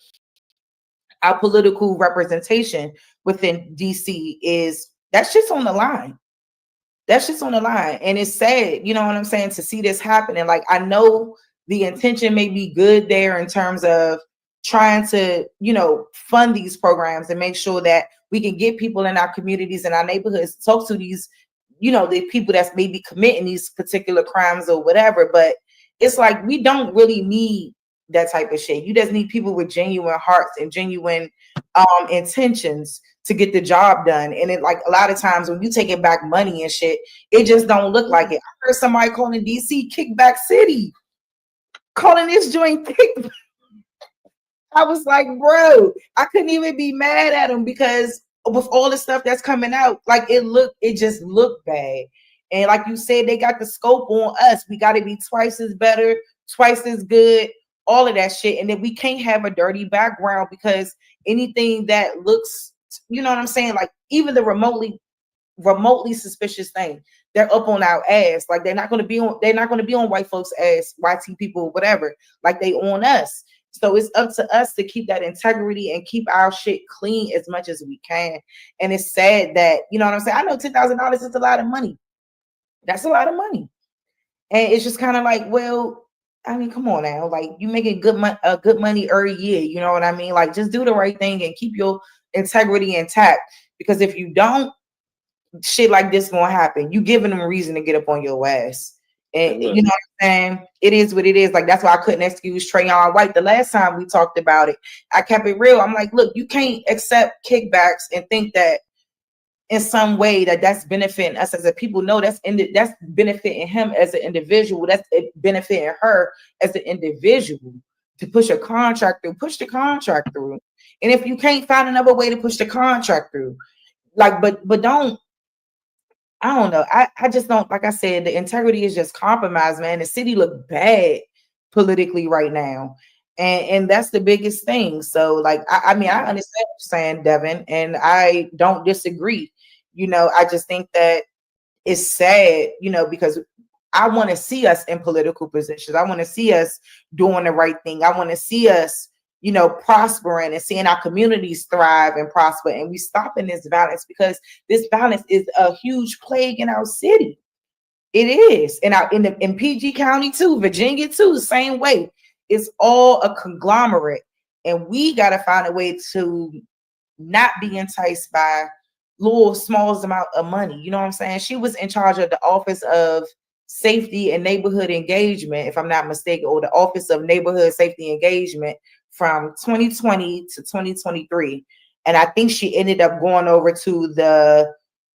S4: our political representation within DC is that shit's on the line. That shit's on the line. And it's sad, you know what I'm saying, to see this happening. Like I know the intention may be good there in terms of trying to, you know, fund these programs and make sure that we can get people in our communities and our neighborhoods, talk to these, you know, the people that's maybe committing these particular crimes or whatever. But it's like we don't really need that type of shit. You just need people with genuine hearts and genuine intentions to get the job done. And it like a lot of times when you taking back money and shit, it just don't look like it. I heard somebody calling DC Kickback City, calling this joint kickback. I was like, bro, I couldn't even be mad at him because with all the stuff that's coming out, like it just looked bad. And like you said, they got the scope on us. We got to be twice as better, twice as good, all of that shit. And then we can't have a dirty background because anything that looks, you know what I'm saying? Like even the remotely suspicious thing, they're up on our ass. Like they're not going to be on white folks' ass, YT people, whatever. Like they on us. So it's up to us to keep that integrity and keep our shit clean as much as we can. And it's sad that, you know what I'm saying? I know $10,000 is a lot of money. That's a lot of money. And it's just kind of like, well, I mean, come on now. Like you making good money every year. You know what I mean? Like just do the right thing and keep your integrity intact. Because if you don't, shit like this gonna happen. You giving them a reason to get up on your ass. And you know what I'm saying? It is what it is. Like that's why I couldn't excuse Trayon White the last time we talked about it. I kept it real. I'm like, look, you can't accept kickbacks and think that in some way that's benefiting us as a people. No, that's benefiting him as an individual. That's benefiting her as an individual. To push a contract through, push the contract through. And if you can't find another way to push the contract through, like, but don't. I don't know. I just don't, like I said, the integrity is just compromised, man. The city look bad politically right now. And that's the biggest thing. So like, I mean, I understand what you're saying, Devin, and I don't disagree. You know, I just think that it's sad, you know, because I want to see us in political positions. I want to see us doing the right thing. I want to see us, you know, prospering and seeing our communities thrive and prosper. And we stopping this violence because this violence is a huge plague in our city. It is. And in PG County too, Virginia too, the same way. It's all a conglomerate. And we got to find a way to not be enticed by little small amount of money. You know what I'm saying? She was in charge of the Office of Safety and Neighborhood Engagement, if I'm not mistaken, or the Office of Neighborhood Safety Engagement from 2020 to 2023. And I think she ended up going over to the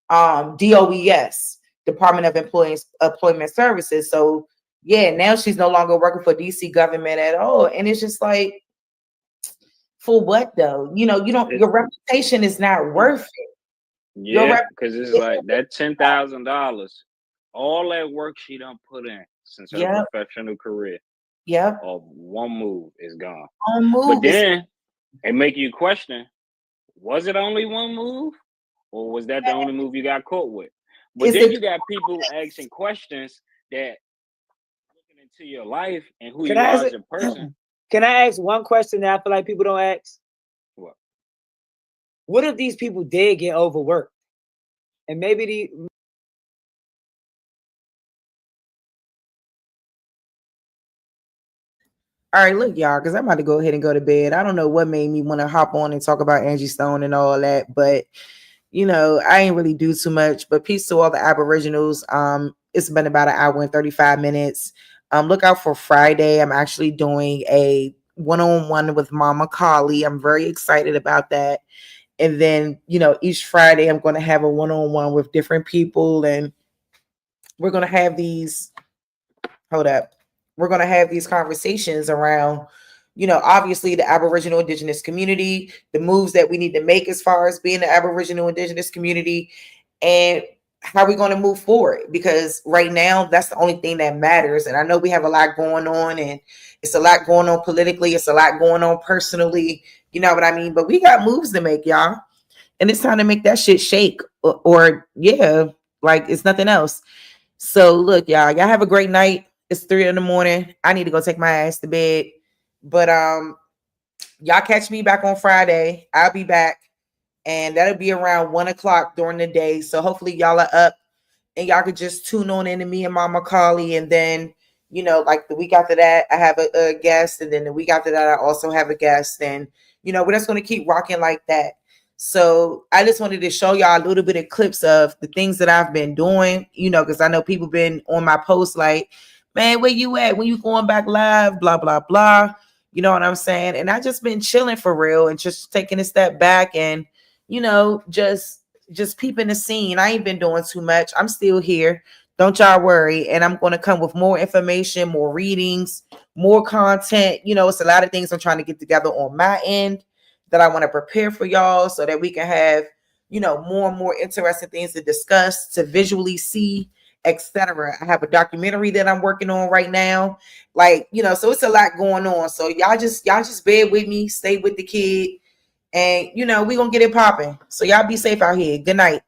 S4: DOES, Department of Employment Services. So yeah, now she's no longer working for DC government at all. And it's just like, for what though? You know, your reputation is not worth it.
S5: Yeah, because it's like that $10,000, all that work she done put in since her professional career.
S4: Yep.
S5: Of one move is gone.
S4: One move.
S5: But then it make you question, was it only one move? Or was that the only move you got caught with? But then you got people asking questions that looking into your life and who you are as a person.
S3: Can I ask one question that I feel like people don't ask?
S5: What?
S3: What if these people did get overworked? And maybe the
S4: All right, look, y'all, because I'm about to go ahead and go to bed. I don't know what made me want to hop on and talk about Angie Stone and all that, but you know, I ain't really do too much. But peace to all the Aboriginals. It's been about an hour and 35 minutes. Look out for Friday. I'm actually doing a one-on-one with Mama Kali. I'm very excited about that. And then, you know, each Friday I'm going to have a one-on-one with different people, and we're going to have these. Hold up. We're going to have these conversations around, you know, obviously the Aboriginal Indigenous community, the moves that we need to make as far as being the Aboriginal Indigenous community, and how we're going to move forward. Because right now, that's the only thing that matters. And I know we have a lot going on, and it's a lot going on politically. It's a lot going on personally. You know what I mean? But we got moves to make, y'all. And it's time to make that shit shake. Or yeah, like it's nothing else. So look, y'all have a great night. It's 3 a.m. I need to go take my ass to bed. But y'all catch me back on Friday. I'll be back. And that'll be around 1 o'clock during the day. So hopefully y'all are up and y'all could just tune on into me and Mama Kali. And then, you know, like the week after that, I have a guest. And then the week after that, I also have a guest. And, you know, we're just going to keep rocking like that. So I just wanted to show y'all a little bit of clips of the things that I've been doing, you know, because I know people been on my post like, man, where you at? When you going back live? Blah, blah, blah. You know what I'm saying? And I just been chilling for real and just taking a step back and, you know, just peeping the scene. I ain't been doing too much. I'm still here. Don't y'all worry. And I'm going to come with more information, more readings, more content. You know, it's a lot of things I'm trying to get together on my end that I want to prepare for y'all so that we can have, you know, more and more interesting things to discuss, to visually see, etc. I have a documentary that I'm working on right now. Like, you know, so it's a lot going on. So y'all just bear with me, stay with the kid, and you know, we're gonna get it popping. So y'all be safe out here. Good night.